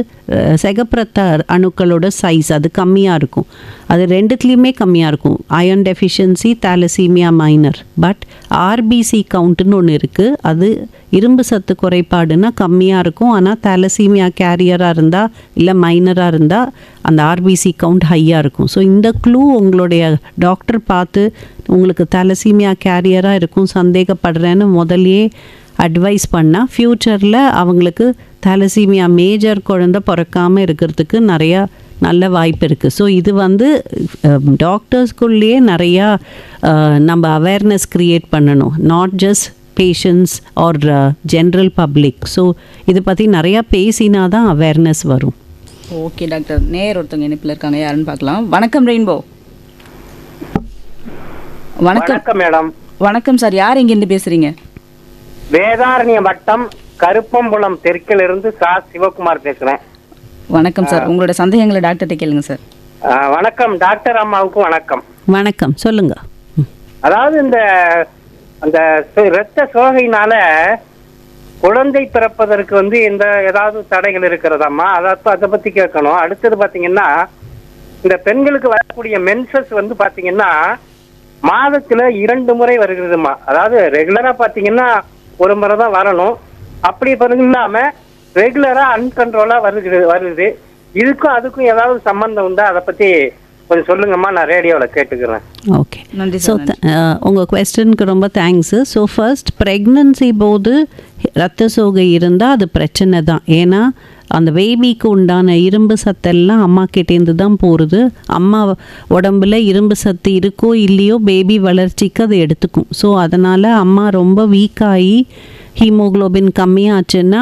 சிகப்புரத்த அணுக்களோட சைஸ் அது கம்மியாக இருக்கும். அது ரெண்டுத்துலேயுமே கம்மியாக இருக்கும், iron deficiency, thalassemia minor. But RBC கவுண்ட்டுன்னு ஒன்று இருக்குது, அது இரும்பு சத்து குறைபாடுனா கம்மியாக இருக்கும். ஆனால் தாலசீமியா கேரியராக இருந்தால் இல்லை மைனராக இருந்தால் அந்த ஆர்பிசி கவுண்ட் ஹையாக இருக்கும். ஸோ இந்த க்ளூ உங்களுடைய டாக்டர் பார்த்து உங்களுக்கு தாலசீமியா கேரியராக இருக்கும் சந்தேகப்படுறேன்னு முதல்லையே அட்வைஸ் பண்ணால் ஃப்யூச்சரில் அவங்களுக்கு தாலசீமியா மேஜர் குழந்தை பிறக்காமல் இருக்கிறதுக்கு நிறையா நல்ல வாய்ப்பு இருக்குது. ஸோ இது வந்து டாக்டர்ஸ்குள்ளேயே நிறையா நம்ம அவேர்னஸ் க்ரியேட் பண்ணணும், not just patients R general public. So இதை பற்றி நிறையா பேசினா தான் அவேர்னஸ் வரும். ஓகே டாக்டர், நேர் ஒருத்தவங்க இணைப்பில் இருக்காங்க, யாருன்னு பார்க்கலாம். வணக்கம் ரெயின்போ. வணக்கம் மேடம். வணக்கம் சார், யார் எங்கேருந்து பேசுறீங்க? வேதாரண்ய வட்டம் கருப்பம்புலம் தெற்கிலிருந்து சிவகுமார் பேசுறேன். வணக்கம் சார், உங்களோட சந்தேகங்களை டாக்டர்கிட்ட கேளுங்க சார். வணக்கம் டாக்டர் அம்மாவுக்கும் வணக்கம். வணக்கம், சொல்லுங்க. அதாவது இந்த அந்த இரத்த சோகையினால குழந்தை பிறப்பதற்கு வந்து இந்த ஏதாவது தடைகள் இருக்கிறதாம்மா? அதை பத்தி கேட்கணும். அடுத்தது பாத்தீங்கன்னா, இந்த பெண்களுக்கு வரக்கூடிய மென்சஸ் வந்து பாத்தீங்கன்னா மாதத்துல 2 முறை வருகிறதுமா. அதாவது ரெகுலரா பாத்தீங்கன்னா ஒரு முறை தான் வரணும், அப்படி இல்லாம ரெகுலரா அன்கண்ட்ரோலா வருது. இதுக்கும் அதுக்கும் ஏதாவது சம்பந்தம் உண்டா? அதை பத்தி கொஞ்சம் சொல்லுங்கம்மா, நான் ரேடியோவில் கேட்டுக்கிறேன். ஓகே, ஸோ உங்கள் கொஸ்டனுக்கு ரொம்ப தேங்க்ஸு. ஸோ ஃபர்ஸ்ட், ப்ரெக்னன்சி போது ரத்த சோகை இருந்தால் அது பிரச்சனை தான். ஏன்னா அந்த பேபிக்கு உண்டான இரும்பு சத்தெல்லாம் அம்மா கிட்டேருந்து தான் போகிறது. அம்மா உடம்புல இரும்பு சத்து இருக்கோ இல்லையோ பேபி வளர்ச்சிக்கு அது எடுத்துக்கும். ஸோ அதனால் அம்மா ரொம்ப வீக்காகி ஹீமோக்ளோபின் கம்மியாச்சுன்னா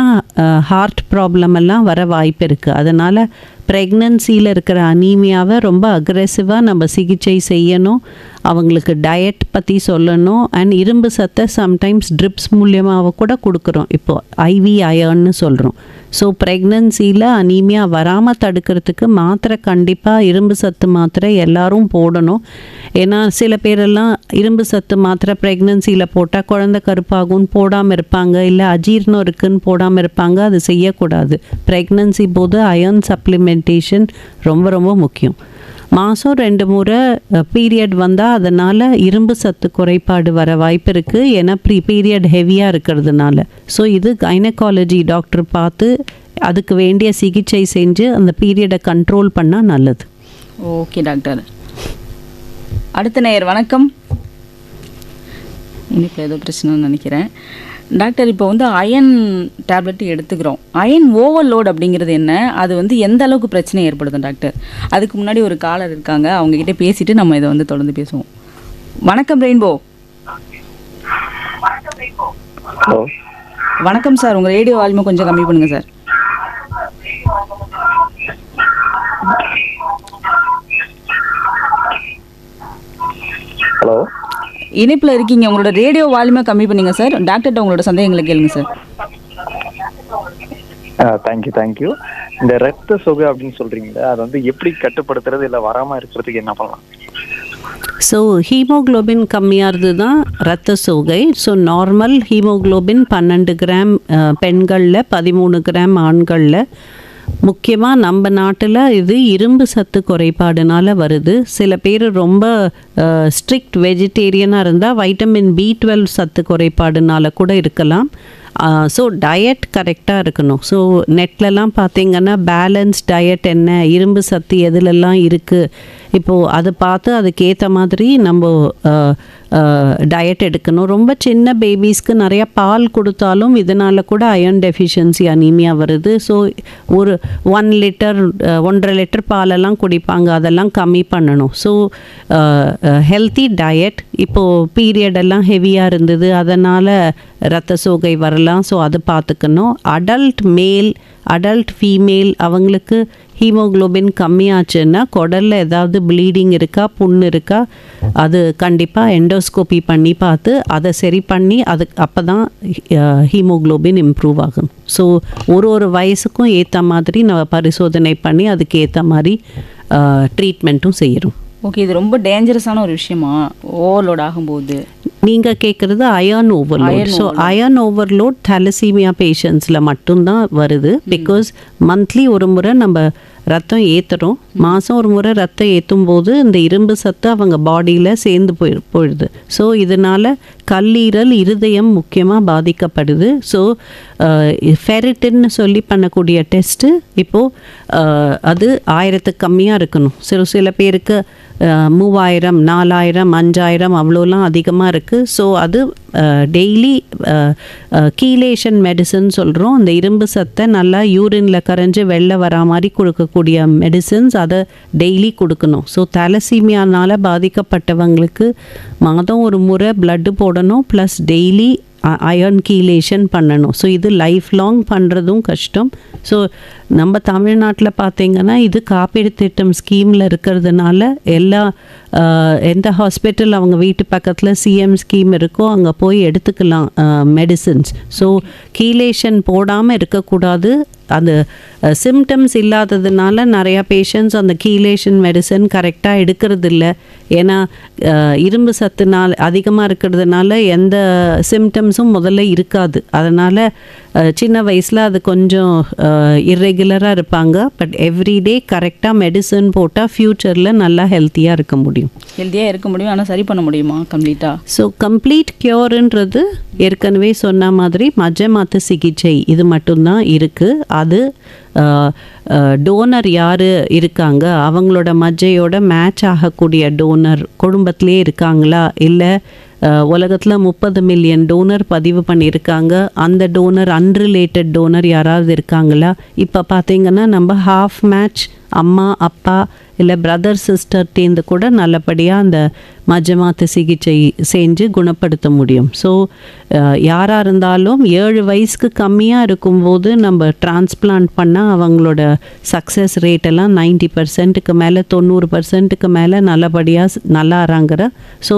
ஹார்ட் ப்ராப்ளம் எல்லாம் வர வாய்ப்பு இருக்குது. அதனால் ப்ரெக்னன்சியில் இருக்கிற அனீமியாவை ரொம்ப அக்ரெசிவாக நம்ம சிகிச்சை செய்யணும். அவங்களுக்கு டயட் பற்றி சொல்லணும். அண்ட் இரும்பு சத்தை சம்டைம்ஸ் ட்ரிப்ஸ் மூலியமாக கூட கொடுக்குறோம், இப்போது ஐவி அயர்ன்னு சொல்கிறோம். ஸோ ப்ரெக்னன்சியில் அனீமியா வராமல் தடுக்கிறதுக்கு மாத்திரை, கண்டிப்பாக இரும்பு சத்து மாத்திரை எல்லாரும் போடணும். ஏன்னா சில பேரெல்லாம் இரும்பு சத்து மாத்திரை ப்ரெக்னன்சியில் போட்டால் குழந்தை கருப்பாகும்னு போடாமல் இருப்பாங்க, இல்லை அஜீர்ணம் இருக்குன்னு போடாமல் இருப்பாங்க. அது செய்யக்கூடாது. ப்ரெக்னன்சி போது அயர்ன் சப்ளிமெண்டேஷன் ரொம்ப ரொம்ப முக்கியம். மாதம் 2 முறை பீரியட் வந்தால் அதனால் இரும்பு சத்து குறைபாடு வர வாய்ப்பு இருக்குது. ஏன்னா பீரியட் ஹெவியாக இருக்கிறதுனால. ஸோ இது கைனகாலஜி டாக்டர் பார்த்து அதுக்கு வேண்டிய சிகிச்சை செஞ்சு அந்த பீரியடை கண்ட்ரோல் பண்ணால் நல்லது. Okay doctor. அடுத்த நேயர் வணக்கம். இன்னைக்கு ஏதோ பிரச்சனைன்னு நினைக்கிறேன். டாக்டர், இப்போ வந்து அயன் டேப்லெட் எடுத்துக்கிறோம். அயன் ஓவர்லோட் அப்படிங்கிறது என்ன? அது வந்து எந்த அளவுக்கு பிரச்சனை ஏற்படுத்தும் டாக்டர்? அதுக்கு முன்னாடி ஒரு காலர் இருக்காங்க, அவங்ககிட்ட பேசிட்டு நம்ம இதை வந்து தொடர்ந்து பேசுவோம். வணக்கம் ரெயின்போ. வணக்கம் சார், உங்கள் ரேடியோ வால்யூமை கொஞ்சம் கம்மி பண்ணுங்க சார். ஹலோ, இணைப்பில் இருக்கீங்க, உங்களோட ரேடியோ வால்யூமை கம்மி பண்ணுங்க சார். டாக்டர்கிட்ட உங்களோட சந்தேகங்களை கேளுங்க சார். தேங்க்யூ. இந்த ரத்த சோகை அப்படின்னு சொல்றீங்களா, அதை வந்து எப்படி கட்டுப்படுத்துறது, இல்லை வராமல் இருக்கிறதுக்கு என்ன பண்ணலாம்? ஸோ ஹீமோக்ளோபின் கம்மியாகிறது தான் ரத்த சோகை. ஸோ நார்மல் ஹீமோக்ளோபின் 12 கிராம் பெண்களில், 13 கிராம் ஆண்களில். முக்கியமாக நம்ம நாட்டில் இது இரும்பு சத்து குறைபாடுனால வருது. சில பேர் ரொம்ப ஸ்ட்ரிக்ட் வெஜிடேரியனாக இருந்தால் வைட்டமின் B12 சத்து குறைபாடுனால கூட இருக்கலாம். ஸோ டயட் கரெக்டாக இருக்கணும். ஸோ நெட்லலாம் பார்த்திங்கன்னா பேலன்ஸ் டயட் என்ன, இரும்பு சத்து எதுலெல்லாம் இருக்குது, இப்போது அதை பார்த்து அதுக்கேற்ற மாதிரி நம்ம டயட் எடுக்கணும். ரொம்ப சின்ன பேபிஸ்க்கு நிறையா பால் கொடுத்தாலும் இதனால் கூட அயர்ன் டெஃபிஷியன்சி அனீமியா வருது. ஸோ ஒரு 1 லிட்டர் 1.5 லிட்டர் பாலெல்லாம் குடிப்பாங்க, அதெல்லாம் கம்மி பண்ணணும். So healthy diet. இப்போது பீரியடெல்லாம் ஹெவியாக இருந்தது, அதனால் ரத்த சோகை வரலாம். ஸோ அதை பார்த்துக்கணும். அடல்ட் மேல், அடல்ட் ஃபீமேல் அவங்களுக்கு ஹீமோக்ளோபின் கம்மியாச்சுன்னா குடலில் ஏதாவது ப்ளீடிங் இருக்கா, புண்ணு இருக்கா, அது கண்டிப்பாக எண்டோஸ்கோபி பண்ணி பார்த்து அதை சரி பண்ணி அப்போ தான் ஹீமோக்ளோபின் இம்ப்ரூவ் ஆகும். ஸோ ஒரு வயசுக்கும் ஏற்ற மாதிரி நம்ம பரிசோதனை பண்ணி அதுக்கு ஏற்ற மாதிரி ட்ரீட்மெண்ட்டும் செய்கிறோம். ஓகே, இது ரொம்ப டேஞ்சரஸான ஒரு விஷயமா ஓவர்லோட் ஆகும்போது? நீங்கள் கேட்குறது iron overload. So iron overload thalassemia பேஷண்ட்ஸில் மட்டும்தான் வருது. பிகாஸ் மந்த்லி ஒரு முறை நம்ம ரத்தம் ஏற்றுறோம். மாதம் ஒரு முறை ரத்தம் ஏற்றும் போது இந்த இரும்பு சத்து அவங்க பாடியில் சேர்ந்து போயிடுது. ஸோ இதனால் கல்லீரல், இருதயம் முக்கியமாக பாதிக்கப்படுது. ஸோ ஃபெரிட்டின்னு சொல்லி பண்ணக்கூடிய டெஸ்ட்டு இப்போது அது 1000க்கு கம்மியாக இருக்கணும். சில பேருக்கு 3000 4000 5000 அவ்வளோலாம் அதிகமாக இருக்குது. ஸோ அது டெய்லி கீலேஷன் மெடிசன் சொல்கிறோம். அந்த இரும்பு சத்தை நல்லா யூரினில் கரைஞ்சி வெளில வரா மாதிரி கொடுக்கக்கூடிய மெடிசன்ஸ் அதை டெய்லி கொடுக்கணும். ஸோ தலசீமியானால் பாதிக்கப்பட்டவங்களுக்கு மாதம் ஒரு முறை பிளட்டு போடணும், ப்ளஸ் டெய்லி அயர்ன் கீலேஷன் பண்ணணும். ஸோ இது லைஃப் லாங் பண்ணுறதும் கஷ்டம். ஸோ நம்ம தமிழ்நாட்டில் பார்த்திங்கன்னா இது காப்பீடு திட்டம் ஸ்கீமில் இருக்கிறதுனால எந்த ஹாஸ்பிட்டல் அவங்க வீட்டு பக்கத்தில் சிஎம் ஸ்கீம் இருக்கோ அங்கே போய் எடுத்துக்கலாம் மெடிசன்ஸ். ஸோ கீலேஷன் போடாமல் இருக்கக்கூடாது. அந்த சிம்டம்ஸ் இல்லாததுனால நிறையா பேஷண்ட்ஸ் அந்த கீலேஷன் மெடிசன் கரெக்டாக எடுக்கிறதில்ல. ஏன்னா இரும்பு சத்துனால் அதிகமாக இருக்கிறதுனால எந்த சிம்டம்ஸும் முதல்ல இருக்காது. அதனால் சின்ன வயசில் அது கொஞ்சம் இர்ரெகுலராக இருப்பாங்க. பட் எவ்ரிடே கரெக்டாக மெடிசன் போட்டால் ஃப்யூச்சரில் நல்லா ஹெல்த்தியாக இருக்க முடியும். ஹெல்த்தியாக இருக்க முடியும். ஆனால் சரி பண்ண முடியுமா கம்ப்ளீட்டாக? ஸோ கம்ப்ளீட் க்யூர்ன்றது ஏற்கனவே சொன்ன மாதிரி மஜ்ஜை மாற்று சிகிச்சை இது மட்டும்தான் இருக்குது. அது டோனர் யார் இருக்காங்க, அவங்களோட மஜ்ஜையோட மேட்ச் ஆகக்கூடிய டோனர் குடும்பத்திலே இருக்காங்களா, இல்லை உலகத்தில் 30 மில்லியன் டோனர் பதிவு பண்ணியிருக்காங்க, அந்த டோனர் அன்ரிலேட்டட் டோனர் யாராவது இருக்காங்களா. இப்போ பார்த்திங்கன்னா நம்ம ஹாஃப் மேட்ச் அம்மா அப்பா இல்லை பிரதர் சிஸ்டர்டேந்து கூட நல்லபடியாக அந்த மஜ்ஜை மாற்று சிகிச்சை செஞ்சு குணப்படுத்த முடியும். ஸோ யாராக இருந்தாலும் 7 வயசுக்கு கம்மியாக இருக்கும்போது நம்ம டிரான்ஸ்பிளான்ட் பண்ணால் அவங்களோட சக்ஸஸ் ரேட்டெல்லாம் 90% மேலே 90% மேலே நல்லபடியாக நல்லாறாங்கிற. ஸோ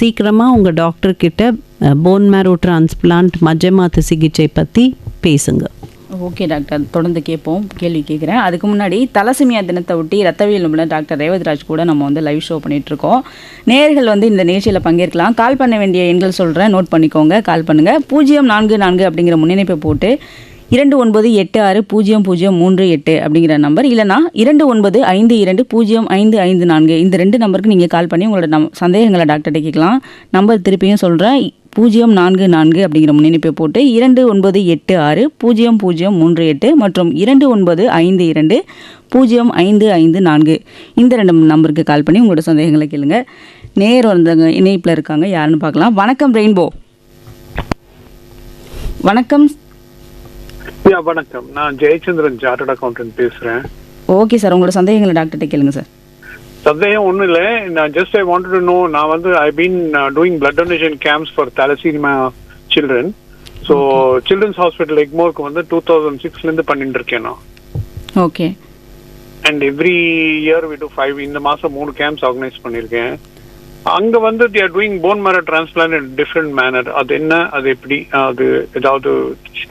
சீக்கிரமாக உங்கள் டாக்டர்கிட்ட போன் மேரோ டிரான்ஸ்பிளான்ட் மஜ்ஜை மாற்று சிகிச்சை பற்றி பேசுங்க. ஓகே டாக்டர், தொடர்ந்து கேட்போம். கேள்வி கேட்குறேன். அதுக்கு முன்னாடி தலசீமியா தினத்தை ஒட்டி ரத்தவியல் நிபுணர் டாக்டர் ரேவதிராஜ் கூட நம்ம வந்து லைவ் ஷோ பண்ணிகிட்ருக்கோம். நேயர்கள் வந்து இந்த நிகழ்ச்சியில் பங்கேற்கலாம். கால் பண்ண வேண்டிய எண்கள் சொல்கிறேன், நோட் பண்ணிக்கோங்க. கால் பண்ணுங்கள். 044 அப்படிங்கிற முன்னிணைப்பை போட்டு 29820038 அப்படிங்கிற நம்பர், இல்லைனா 2952055554 இந்த 2 நம்பருக்கு நீங்கள் கால் பண்ணி உங்களோட சந்தேகங்களை டாக்டர்கிட்ட கேட்கலாம். நம்பர் திருப்பியும் சொல்கிறேன், 044 அப்படிங்கிற முன்னிணைப்பை போட்டு 29820038 மற்றும் 2952055554 இந்த 2 நம்பருக்கு கால் பண்ணி உங்களோட சந்தேகங்களை கேளுங்க. நேர் வந்தவங்க இணைப்பில் இருக்காங்க, யாருன்னு பார்க்கலாம். வணக்கம் ரெயின்போ. வணக்கம். வணக்கம், நான் ஜெயச்சந்திரன் சார்ட்டர்ட் அக்கௌண்டன்ட் பேசுறேன். ஓகே சார், உங்களோட சந்தேகங்களை டாக்டர்கிட்ட கேளுங்க சார். சந்தேகம் ஒன்றும் இல்லை. நான் just I wanted to know, நான் வந்து I been doing blood donation camps for thalassemia children. So children's hospital எக்மோருக்கு வந்து 2006 பண்ணிட்டு இருக்கேன் நான். Okay. And every year we do 5, இந்த மாதம் 3 கேம்ப்ஸ் ஆர்கனைஸ் பண்ணியிருக்கேன். அங்க வந்து they are doing bone marrow transplant in different manner. அது என்ன, அது எப்படி, அது ஏதாவது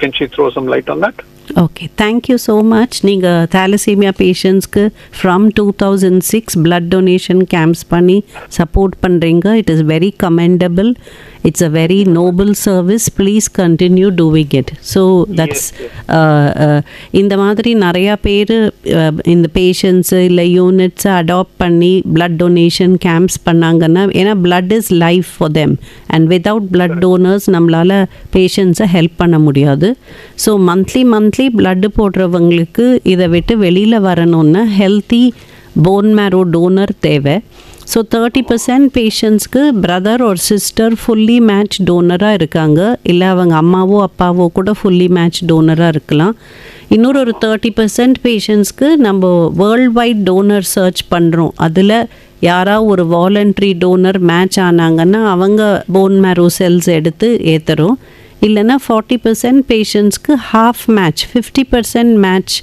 can she throw some light on that? Okay, thank you so much. நீங்கள் தாலசீமியா பேஷண்ட்ஸ்க்கு ஃப்ரம் 2006 பிளட் டொனேஷன் கேம்ப்ஸ் பண்ணி சப்போர்ட் பண்ணுறீங்க. It is very commendable. It's a very noble service. Please continue doing it. So that's இந்த மாதிரி நிறையா பேர் இந்த patients இல்லை யூனிட்ஸை அடாப்ட் பண்ணி பிளட் டொனேஷன் கேம்ப்ஸ் பண்ணாங்கன்னா, ஏன்னா blood is life for them and without blood donors நம்மளால் பேஷண்ட்ஸை ஹெல்ப் பண்ண முடியாது. ஸோ மந்த்லி பிளட்டு போடுறவங்களுக்கு இதை விட்டு வெளியில் வரணுன்னா ஹெல்த்தி போன் மேரோ டோனர் தேவை. ஸோ 30% பேஷண்ட்ஸ்க்கு பிரதர் ஒரு சிஸ்டர் ஃபுல்லி மேட்ச் டோனராக இருக்காங்க, இல்லை அவங்க அம்மாவோ அப்பாவோ கூட ஃபுல்லி மேட்ச் டோனராக இருக்கலாம். இன்னொரு 30% பேஷண்ட்ஸ்க்கு நம்ம வேர்ல்ட் வைட் டோனர் சர்ச் பண்ணுறோம். அதில் யாராவது ஒரு வாலண்ட்ரி டோனர் மேட்ச் ஆனாங்கன்னா அவங்க போன் மேரோ செல்ஸ் எடுத்து ஏற்றுறோம். இல்லைன்னா 40% பேஷண்ட்ஸ்க்கு half match 50% match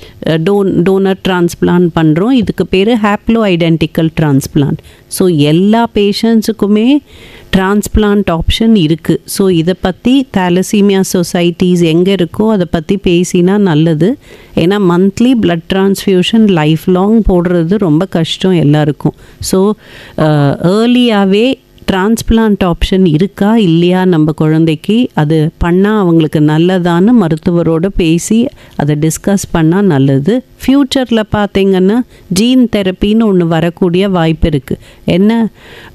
donor transplant பண்ணுறோம். இதுக்கு பேர் ஹேப்ளோ ஐடென்டிக்கல் டிரான்ஸ்பிளான்ட். ஸோ எல்லா பேஷண்ட்ஸுக்குமே டிரான்ஸ்பிளான்ட் ஆப்ஷன் இருக்குது. ஸோ இதை பற்றி தாலசீமியா சொசைட்டிஸ் எங்கே இருக்கோ அதை பற்றி பேசினா நல்லது. ஏன்னா monthly blood transfusion life long போடுறது ரொம்ப கஷ்டம் எல்லாருக்கும். ஸோ ஏர்லியாகவே டிரான்ஸ்பிளான்ட் ஆப்ஷன் இருக்கா இல்லையா நம்ம குழந்தைக்கு, அது பண்ணால் அவங்களுக்கு நல்லதான்னு மருத்துவரோடு பேசி அதை டிஸ்கஸ் பண்ணால் நல்லது. ஃப்யூச்சரில் பார்த்திங்கன்னா ஜீன் தெரப்பின்னு ஒன்று வரக்கூடிய வாய்ப்பு இருக்குது. என்ன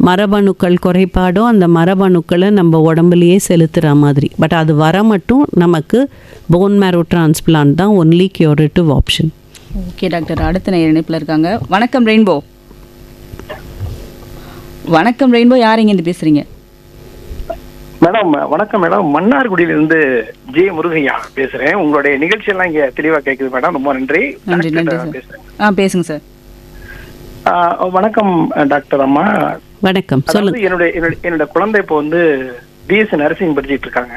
மரபணுக்கள் குறைபாடோ அந்த மரபணுக்களை நம்ம உடம்புலையே செலுத்துகிற மாதிரி. பட் அது வர மட்டும் நமக்கு போன் மேரோ டிரான்ஸ்பிளான்ட் தான் only curative option. Okay doctor, அடுத்த நேர் இணைப்பில் இருக்காங்க. வணக்கம் ரெயின்போ. வணக்கம் ரெயின்போ, யார் இங்கேருந்து பேசுறீங்க? மேடம் வணக்கம் மேடம், மன்னார்குடியிலிருந்து ஜே முருகையா பேசுறேன். உங்களுடைய நிகழ்ச்சியெல்லாம் இங்க தெளிவா கேக்குது மேடம், ரொம்ப நன்றி. நன்றி நன்றி சார். பேசுறேன். பேசுங்க சார். வணக்கம் டாக்டர் அம்மா. வணக்கம், அதாவது சொல்லுங்க. என்னோட குழந்தை இப்போ வந்து பிஎஸ்சி நர்சிங் படிச்சிட்டு இருக்காங்க.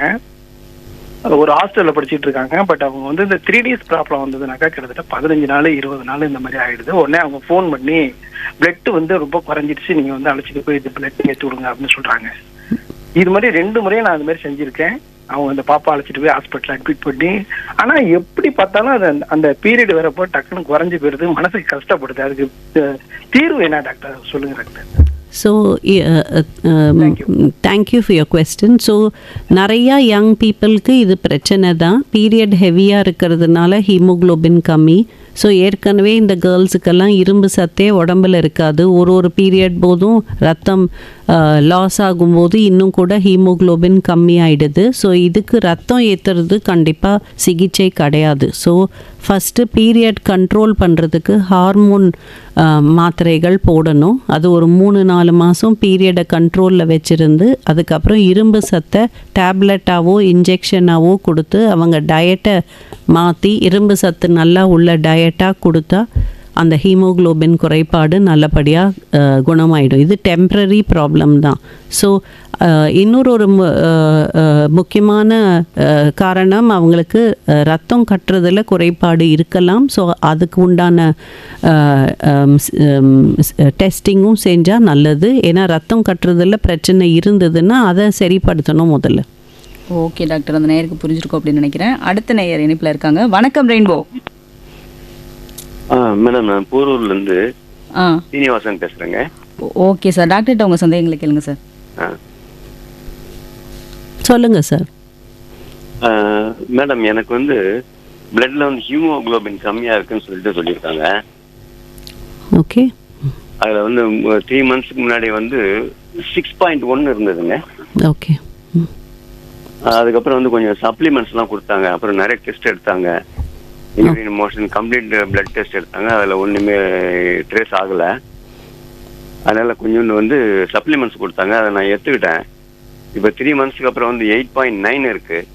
ஒரு ஹாஸ்டல்ல படிச்சிட்டு இருக்காங்க. பட் அவங்க வந்து இந்த 3 days ப்ராப்ளம் வந்ததுனாக்கா கிட்டத்தட்ட 15 நாள் 20 நாள் இந்த மாதிரி ஆயிடுது. உடனே அவங்க ஃபோன் பண்ணி பிளட் வந்து ரொம்ப குறைஞ்சிடுச்சு, நீங்க வந்து அழைச்சிட்டு போய் இது பிளட் ஏற்றி விடுங்க அப்படின்னு சொல்றாங்க. இது மாதிரி 2 முறையும் நான் அது மாதிரி செஞ்சிருக்கேன். அவங்க அந்த பாப்பா அழைச்சிட்டு போய் ஹாஸ்பிட்டல் அட்மிட் பண்ணி, ஆனா எப்படி பார்த்தாலும் அது அந்த பீரியட் வரப்போ டக்குன்னு குறைஞ்சு போயிருது, மனசுக்கு கஷ்டப்படுது. அதுக்கு தீர்வு என்ன டாக்டர், சொல்லுங்க doctor. So thank you for your question. So நிறையா யங் பீப்புளுக்கு இது பிரச்சனை தான். பீரியட் ஹெவியாக இருக்கிறதுனால ஹீமோக்ளோபின் கம்மி. ஸோ ஏற்கனவே இந்த கேர்ள்ஸுக்கெல்லாம் இரும்பு சத்தே உடம்புல இருக்காது. ஒரு பீரியட் போதும் ரத்தம் லாஸ் ஆகும்போது இன்னும் கூட ஹீமோக்ளோபின் கம்மி ஆகிடுது. ஸோ இதுக்கு ரத்தம் ஏற்றுறது கண்டிப்பாக சிகிச்சை கிடையாது. ஸோ ஃபஸ்ட்டு பீரியட் கண்ட்ரோல் பண்ணுறதுக்கு ஹார்மோன் மாத்திரைகள் போடணும். அது ஒரு 3-4 மாதம் பீரியடை கண்ட்ரோலில் வச்சுருந்து அதுக்கப்புறம் இரும்பு சத்தை டேப்லெட்டாவோ இன்ஜெக்ஷனாவோ கொடுத்து அவங்க டயட்டை மாற்றி இரும்பு சத்து நல்லா உள்ள டயட்டாக கொடுத்தா அந்த ஹீமோக்ளோபின் குறைபாடு நல்லபடியாக குணமாயிடும். இது டெம்ப்ரரி ப்ராப்ளம் தான். ஸோ இன்னொரு முக்கியமான காரணம் அவங்களுக்கு ரத்தம் கட்டுறதில் குறைபாடு இருக்கலாம். ஸோ அதுக்கு உண்டான டெஸ்டிங்கும் செஞ்சால் நல்லது. ஏன்னா ரத்தம் கட்டுறதில் பிரச்சனை இருந்ததுன்னா அதை சரிப்படுத்தணும் முதல்ல. ஓகே டாக்டர், அந்த நேயருக்கு புரிஞ்சிருக்கும் அப்படின்னு நினைக்கிறேன். அடுத்த நேயர் இணைப்பில் இருக்காங்க. வணக்கம் ரெயின்போ. மேடம், நான் போரூர்லேருந்து சீனிவாசன் பேசுகிறேங்க. ஓகே சார், டாக்டர்கிட்ட உங்கள் சந்தேகங்களை கேளுங்க சார். சொல்லுங்கள் சார். மேடம், எனக்கு வந்து பிளட்ல வந்து ஹீமோக்ளோபின் கம்மியாக இருக்குன்னு சொல்லியிருக்காங்க. ஓகே. அதில் வந்து 3 months முன்னாடி வந்து 6.1 இருந்ததுங்க. ஓகே. அதுக்கப்புறம் வந்து கொஞ்சம் சப்ளிமெண்ட்ஸ்லாம் கொடுத்தாங்க. அப்புறம் நிறைய டெஸ்ட் எடுத்தாங்க. Urine motion complete blood test எடுத்தாங்க. அதில் ஒன்றுமே ட்ரேஸ் ஆகலை. அதனால் கொஞ்சோண்டு வந்து சப்ளிமெண்ட்ஸ் கொடுத்தாங்க. அதை நான் எடுத்துக்கிட்டேன். இப்போ 3 months அப்புறம் வந்து 8.9 இருக்குது.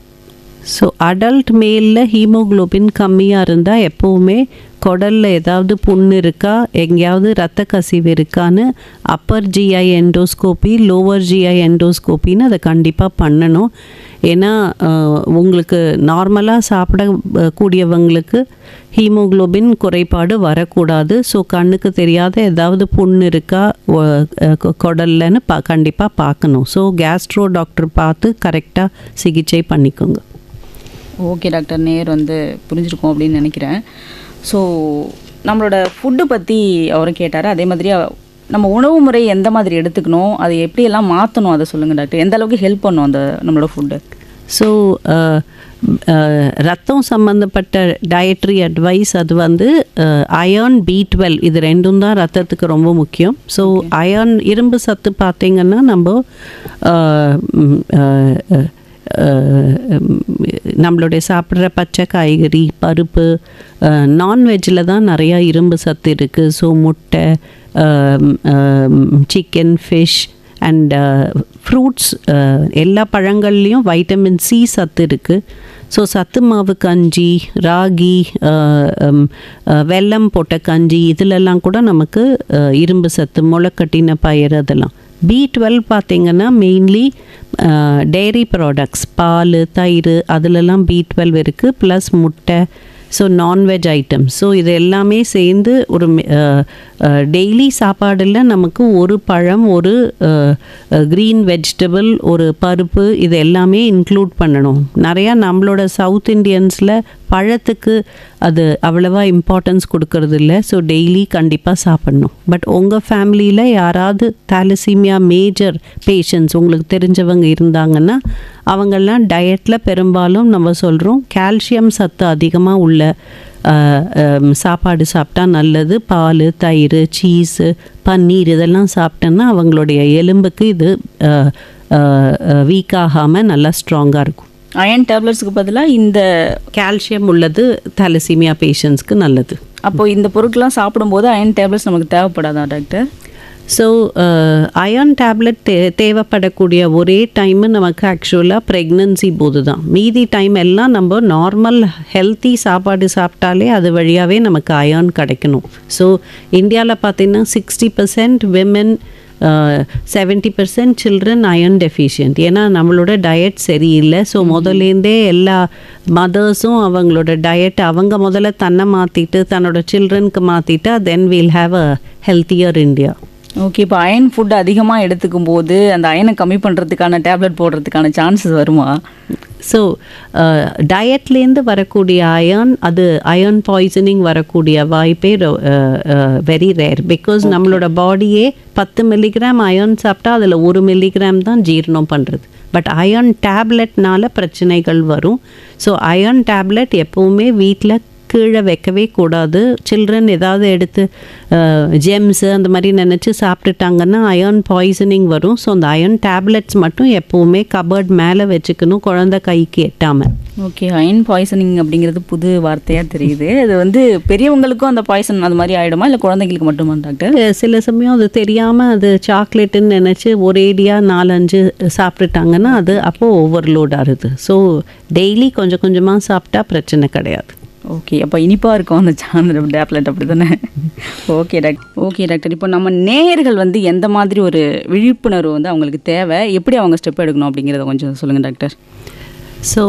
ஸோ அடல்ட் மேலில் ஹீமோக்ளோபின் கம்மியாக இருந்தால் எப்போவுமே குடலில் ஏதாவது புண்ணு இருக்கா, எங்கேயாவது ரத்த கசிவு இருக்கான்னு upper GI endoscopy, lower GI எண்டோஸ்கோப்பின்னு அதை கண்டிப்பாக பண்ணணும். ஏன்னா உங்களுக்கு நார்மலாக சாப்பிடக்கூடியவங்களுக்கு ஹீமோக்ளோபின் குறைபாடு வரக்கூடாது. ஸோ கண்ணுக்கு தெரியாத ஏதாவது புண்ணு இருக்கா குடல்லன்னு கண்டிப்பாக பார்க்கணும். ஸோ கேஸ்ட்ரோ டாக்டர் பார்த்து கரெக்டாக சிகிச்சை பண்ணிக்கோங்க. ஓகே டாக்டர், நேர் வந்து புரிஞ்சிருக்கோம் அப்படின்னு நினைக்கிறேன். ஸோ நம்மளோட ஃபுட்டு பற்றி அவரும் கேட்டார். அதே மாதிரி நம்ம உணவு முறை எந்த மாதிரி எடுத்துக்கணும், அதை எப்படியெல்லாம் மாற்றணும், அதை சொல்லுங்கள் டாக்டர். எந்த அளவுக்கு ஹெல்ப் பண்ணும் அந்த நம்மளோட ஃபுட்டு? ஸோ ரத்தம் சம்மந்தப்பட்ட டயட்ரி அட்வைஸ் அது வந்து அயர்ன், B12 இது ரெண்டும் தான் ரத்தத்துக்கு ரொம்ப முக்கியம். ஸோ அயர்ன் இரும்பு சத்து பார்த்திங்கன்னா நம்ம நம்மளுடைய சாப்பிட்ற பச்சை காய்கறி, பருப்பு, நான்வெஜ்ஜில் தான் நிறையா இரும்பு சத்து இருக்குது. ஸோ முட்டை, சிக்கன், ஃபிஷ் அண்ட் ஃப்ரூட்ஸ், எல்லா பழங்கள்லேயும் வைட்டமின் சி சத்து இருக்குது. ஸோ சத்து மாவு கஞ்சி, ராகி, வெல்லம் போட்ட கஞ்சி இதிலெல்லாம் கூட நமக்கு இரும்பு சத்து, முளைக்கட்டின பயிர் அதெல்லாம். B12 பார்த்திங்கன்னா மெயின்லி டெய்ரி ப்ராடக்ட்ஸ், பால், தயிர் அதிலெல்லாம் B12 இருக்குது. ப்ளஸ் முட்டை, ஸோ நான்வெஜ் ஐட்டம்ஸ். ஸோ இது எல்லாமே சேர்ந்து ஒரு டெய்லி சாப்பாடில் நமக்கு ஒரு பழம், ஒரு க்ரீன் வெஜிடபிள், ஒரு பருப்பு, இது எல்லாமே இன்க்ளூட் பண்ணணும். நிறையா நம்மளோட சவுத் இண்டியன்ஸில் பழத்துக்கு அது அவ்வளவா இம்பார்ட்டன்ஸ் கொடுக்கறது இல்லை. ஸோ டெய்லி கண்டிப்பாக சாப்பிட்ணும். பட் உங்கள் ஃபேமிலியில் யாராவது தாலசீமியா மேஜர் பேஷண்ட்ஸ் உங்களுக்கு தெரிஞ்சவங்க இருந்தாங்கன்னா அவங்கெல்லாம் டயட்டில் பெரும்பாலும் நம்ம சொல்கிறோம் கால்சியம் சத்து அதிகமாக உள்ள சாப்பாடு சாப்பிட்டா நல்லது. பால், தயிர், சீஸு, பன்னீர் இதெல்லாம் சாப்பிட்டோன்னா அவங்களுடைய எலும்புக்கு இது வீக் ஆகாமல் நல்லா ஸ்ட்ராங்காக இருக்கும். அயன் டேப்லெட்ஸுக்கு பதிலாக இந்த கால்சியம் உள்ளது தாலசீமியா பேஷண்ட்ஸ்க்கு நல்லது. அப்போது இந்த பொருட்கள்லாம் சாப்பிடும்போது அயன் டேப்லெட்ஸ் நமக்கு தேவைப்படாதா டாக்டர்? ஸோ அயர்ன் டேப்லெட் தேவைப்படக்கூடிய ஒரே டைமு நமக்கு ஆக்சுவலாக ப்ரெக்னன்சி போது தான். மீதி டைம் எல்லாம் நம்ம நார்மல் ஹெல்த்தி சாப்பாடு சாப்பிட்டாலே அது வழியாகவே நமக்கு அயர்ன் கிடைக்கணும். ஸோ இந்தியாவில் பார்த்திங்கன்னா 60% விமென் 70% சில்ட்ரன் அயர்ன் டெஃபிஷியன்ட். ஏன்னா நம்மளோட டயட் சரியில்லை. ஸோ முதலேருந்தே எல்லா மதர்ஸும் அவங்களோட டயட் அவங்க முதல்ல தன்னை மாற்றிட்டு தன்னோட சில்ட்ரனுக்கு மாற்றிட்டா then we'll have a healthier India. Okay, இப்போ அயன் ஃபுட் அதிகமாக எடுத்துக்கும் போது அந்த அயனை கம்மி பண்ணுறதுக்கான டேப்லெட் போடுறதுக்கான சான்சஸ் வருமா? ஸோ டயட்லேருந்து வரக்கூடிய அயர்ன், அது அயர்ன் பாய்சனிங் வரக்கூடிய வாய்ப்பே வெரி ரேர். பிகாஸ் நம்மளோட பாடியே 10 மில்லிகிராம் அயர்ன் சாப்பிட்டா அதில் 1 மில்லிகிராம் தான் ஜீரணம் பண்ணுறது. பட் அயர்ன் டேப்லெட்னால பிரச்சனைகள் வரும். ஸோ அயர்ன் டேப்லெட் எப்போவுமே வீட்டில் கீழே வைக்கவே கூடாது. சில்ட்ரன் ஏதாவது எடுத்து ஜெம்ஸு அந்த மாதிரி நினச்சி சாப்பிட்டுட்டாங்கன்னா அயர்ன் பாய்சனிங் வரும். ஸோ அந்த அயர்ன் டேப்லெட்ஸ் மட்டும் எப்போவுமே கபர்ட் மேலே வச்சுக்கணும், குழந்தை கைக்கு எட்டாமல். ஓகே, அயன் பாய்சனிங் அப்படிங்கிறது புது வார்த்தையாக தெரியுது. அது வந்து பெரியவங்களுக்கும் அந்த பாய்சன் அது மாதிரி ஆகிடுமா இல்லை குழந்தைங்களுக்கு மட்டுமா டாக்டர்? சில சமயம் அது தெரியாமல் அது சாக்லேட்டுன்னு நினச்சி ஒரேடியாக 4-5 சாப்பிட்டுட்டாங்கன்னா அது அப்போது ஓவர்லோட் ஆகுது. ஸோ டெய்லி கொஞ்சம் கொஞ்சமாக சாப்பிட்டா பிரச்சனை கிடையாது. ஓகே, அப்போ இனிப்பாக இருக்கும் அந்த டேப்லெட், அப்படி தானே? ஓகே டாக்டர், இப்போ நம்ம நேயர்கள் வந்து எந்த மாதிரி ஒரு விழிப்புணர்வு வந்து அவங்களுக்கு தேவை, எப்படி அவங்க ஸ்டெப் எடுக்கணும் அப்படிங்கிறத கொஞ்சம் சொல்லுங்கள் டாக்டர். ஸோ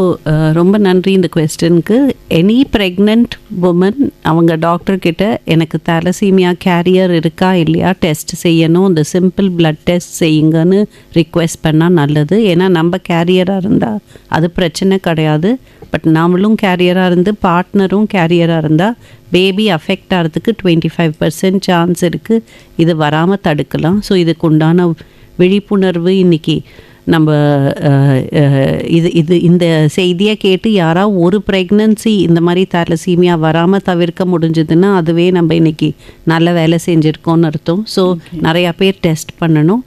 ரொம்ப நன்றி இந்த கொஸ்டினுக்கு. எனி ப்ரெக்னென்ட் உமன் அவங்க டாக்டர்கிட்ட எனக்கு தலசீமியா கேரியர் இருக்கா இல்லையா டெஸ்ட் செய்யணும், இந்த சிம்பிள் பிளட் டெஸ்ட் செய்யுங்கன்னு ரிக்வெஸ்ட் பண்ணால் நல்லது. ஏன்னா நம்ம கேரியராக இருந்தால் அது பிரச்சனை கிடையாது. பட் நாமளும் கேரியராக இருந்து பார்ட்னரும் கேரியராக இருந்தால் பேபி அஃபெக்ட் ஆகிறதுக்கு 25% சான்ஸ் இருக்குது. இது வராமல் தடுக்கலாம். ஸோ இதுக்கு உண்டான விழிப்புணர்வு இன்றைக்கி நம்ம இந்த செய்தியை கேட்டு யாராவது ஒரு ப்ரெக்னன்சி இந்த மாதிரி தலசீமியா வராமல் தவிர்க்க முடிஞ்சதுன்னா அதுவே நம்ம இன்றைக்கி நல்ல வேலை செஞ்சுருக்கோன்னு அர்த்தம். ஸோ நிறையா பேர் டெஸ்ட் பண்ணணும்.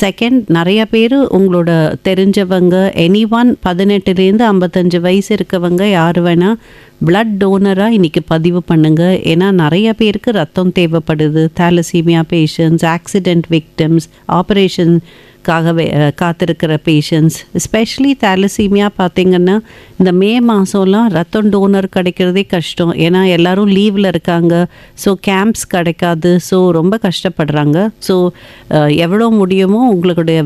செகண்ட், நிறைய பேர் உங்களோட தெரிஞ்சவங்க anyone 18லேருந்து 55 வயசு இருக்கவங்க யார் வேணால் பிளட் டோனராக இன்றைக்கி பதிவு பண்ணுங்கள். ஏன்னா நிறைய பேருக்கு ரத்தம் தேவைப்படுது. தாலசீமியா பேஷண்ட்ஸ், ஆக்சிடெண்ட் விக்டிம்ஸ், ஆப்ரேஷனுக்காக காத்திருக்கிற பேஷண்ட்ஸ், எஸ்பெஷலி தாலசீமியா பார்த்திங்கன்னா இந்த மே மாதம்லாம் ரத்தம் டோனர் கிடைக்கிறதே கஷ்டம். ஏன்னா எல்லோரும் லீவில் இருக்காங்க. ஸோ கேம்ப்ஸ் கிடைக்காது. ஸோ ரொம்ப கஷ்டப்படுறாங்க. ஸோ எவ்வளோ முடியுமோ உங்களுடைய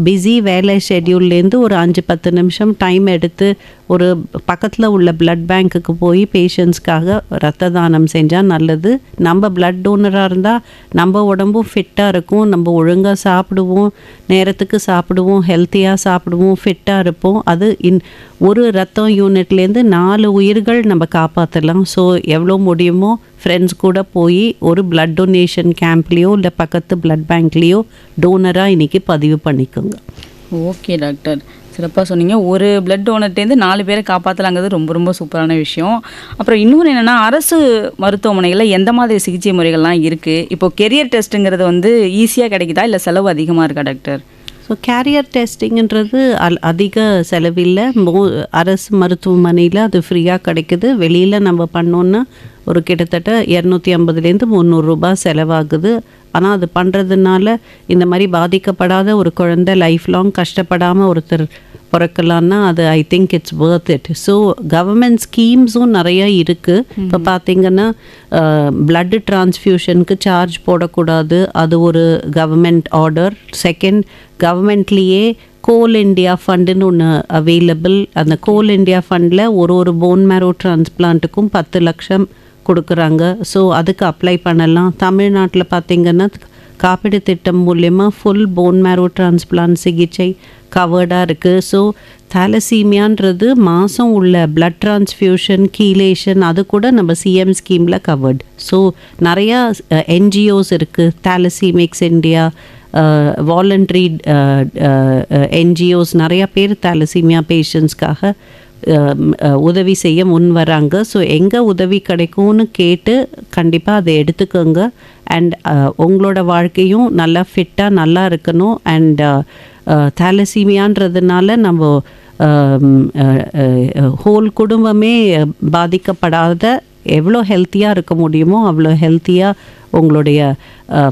பிஸி வேலை ஷெட்யூல்லேருந்து ஒரு 5-10 நிமிஷம் டைம் எடுத்து ஒரு பக்கத்தில் உள்ள பிளட் பேங்க்குக்கு போய் பேஷண்ட்ஸ்க்காக ரத்த தானம் செஞ்சால் நல்லது. நம்ம பிளட் டோனராக இருந்தால் நம்ம உடம்பும் ஃபிட்டாக இருக்கும், நம்ம ஒழுங்காக சாப்பிடுவோம், நேரத்துக்கு சாப்பிடுவோம், ஹெல்த்தியாக சாப்பிடுவோம், ஃபிட்டாக இருப்போம். அது ஒரு ரத்தம் யூனிட்லேருந்து 4 உயிர்கள் நம்ம காப்பாற்றலாம். ஸோ எவ்வளோ முடியுமோ ஃப்ரெண்ட்ஸ் கூட போய் ஒரு பிளட் டொனேஷன் கேம்ப்லேயோ இல்லை பக்கத்து பிளட் பேங்க்லேயோ டோனராக இன்றைக்கி பதிவு பண்ணிக்கோங்க. ஓகே டாக்டர், சிறப்பாக சொன்னீங்க. ஒரு பிளட் டோனர்ட்டேருந்து 4 பேரை காப்பாற்றலாங்கிறது ரொம்ப ரொம்ப சூப்பரான விஷயம். அப்புறம் இன்னொன்று என்னென்னா, அரசு மருத்துவமனைகளில் எந்த மாதிரி சிகிச்சை முறைகள்லாம் இருக்குது? இப்போ கெரியர் டெஸ்ட்டுங்கிறது வந்து ஈஸியாக கிடைக்குதா இல்லை செலவு அதிகமாக இருக்கா டாக்டர்? ஸோ கேரியர் டெஸ்டிங்கிறது அதிக செலவில்லை. அரசு மருத்துவமனையில் அது ஃப்ரீயாக கிடைக்குது. வெளியில் நம்ம பண்ணோன்னா ஒரு கிட்டத்தட்ட 250லேருந்து 300 ரூபாய் செலவாகுது. ஆனால் அது பண்ணுறதுனால இந்த மாதிரி பாதிக்கப்படாத ஒரு குழந்தை லைஃப் லாங் கஷ்டப்படாமல் ஒருத்தர் பிறக்கலான்னா அது I think it's worth it. So government ஸ்கீம்ஸும் நிறைய இருக்குது. இப்போ பார்த்திங்கன்னா பிளட் டிரான்ஸ்ஃபியூஷனுக்கு சார்ஜ் போடக்கூடாது, அது ஒரு கவர்மெண்ட் ஆர்டர். செகண்ட், கவர்மெண்ட்லேயே கோல் இண்டியா ஃபண்டுன்னு ஒன்று அவைலபிள். அந்த கோல் இண்டியா ஃபண்டில் ஒரு போன் மேரோ டிரான்ஸ்பிளான்ட்டுக்கும் 10 லட்சம் கொடுக்குறாங்க. ஸோ அதுக்கு அப்ளை பண்ணலாம். தமிழ்நாட்டில் பார்த்திங்கன்னா காப்பீடு திட்டம் மூலயமா ஃபுல் போன் மேரோ டிரான்ஸ்பிளான்ட் சிகிச்சை கவர்டாக இருக்குது. ஸோ தாலசீமியான்றது மாதம் உள்ள பிளட் டிரான்ஸ்ஃபியூஷன், கீலேஷன் அது கூட நம்ம சிஎம் ஸ்கீமில் கவர்டு. ஸோ நிறையா என்ஜிஓஸ் இருக்குது. தாலசீமிக்ஸ் இந்தியா, வாலண்ட்ரி என்ஜிஓஸ் நிறையா பேர் தாலசீமியா பேஷண்ட்ஸ்க்காக உதவி செய்ய முன் வராங்க. ஸோ எங்கே உதவி கிடைக்கும்னு கேட்டு கண்டிப்பாக அதை எடுத்துக்கோங்க. அண்ட் உங்களோட வாழ்க்கையும் நல்லா ஃபிட்டாக நல்லா இருக்கணும். அண்ட் தாலசீமியான்றதுனால நம்ம ஹோல் குடும்பமே பாதிக்கப்படாத எவ்வளோ ஹெல்த்தியாக இருக்க முடியுமோ அவ்வளோ ஹெல்த்தியாக உங்களுடைய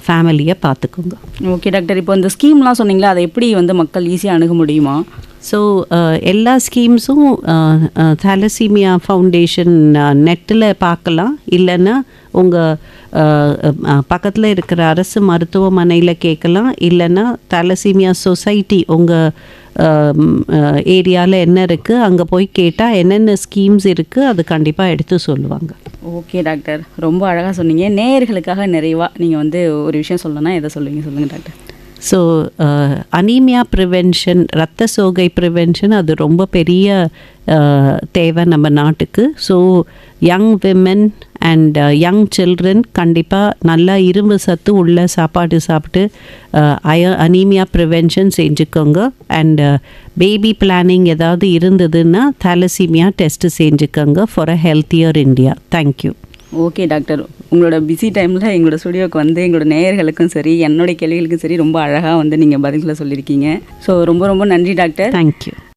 ஃபேமிலியை பார்த்துக்கோங்க. ஓகே டாக்டர், இப்போ இந்த ஸ்கீம்லாம் சொன்னீங்களா, அதை எப்படி வந்து மக்கள் ஈஸியாக அணுக முடியுமா? ஸோ எல்லா ஸ்கீம்ஸும் தாலசீமியா ஃபவுண்டேஷன் நெட்டில் பார்க்கலாம். இல்லைன்னா உங்கள் பக்கத்தில் இருக்கிற அரசு மருத்துவமனையில் கேட்கலாம். இல்லைன்னா தாலசீமியா சொசைட்டி உங்கள் ஏரியாவில் என்ன இருக்குது அங்கே போய் கேட்டால் என்னென்ன ஸ்கீம்ஸ் இருக்குது அது கண்டிப்பாக எடுத்து சொல்லுவாங்க. ஓகே டாக்டர், ரொம்ப அழகாக சொன்னீங்க. நேயர்களுக்காக நிறைவாக நீங்கள் வந்து ஒரு விஷயம் சொல்லணும்னா எதை சொல்லுங்கள் டாக்டர்? ஸோ அனீமியா ப்ரிவென்ஷன், இரத்த சோகை ப்ரிவென்ஷன் அது ரொம்ப பெரிய தேவை நம்ம நாட்டுக்கு. So young women and young children கண்டிப்பாக நல்லா இரும்பு சத்து உள்ள சாப்பாடு சாப்பிட்டு அனீமியா ப்ரிவென்ஷன் செஞ்சுக்கோங்க. அண்ட் பேபி பிளானிங் ஏதாவது இருந்ததுன்னா தாலசீமியா டெஸ்ட்டு செஞ்சுக்கோங்க for a healthier India. Thank you. Okay doctor, உங்களோட பிஸி டைமில் எங்களோட ஸ்டுடியோக்கு வந்து எங்களோட நேயர்களுக்கும் சரி என்னுடைய கேள்விகளுக்கும் சரி ரொம்ப அழகாக வந்து நீங்கள் பதில்களை சொல்லியிருக்கீங்க. ஸோ ரொம்ப ரொம்ப நன்றி டாக்டர். தேங்க்யூ.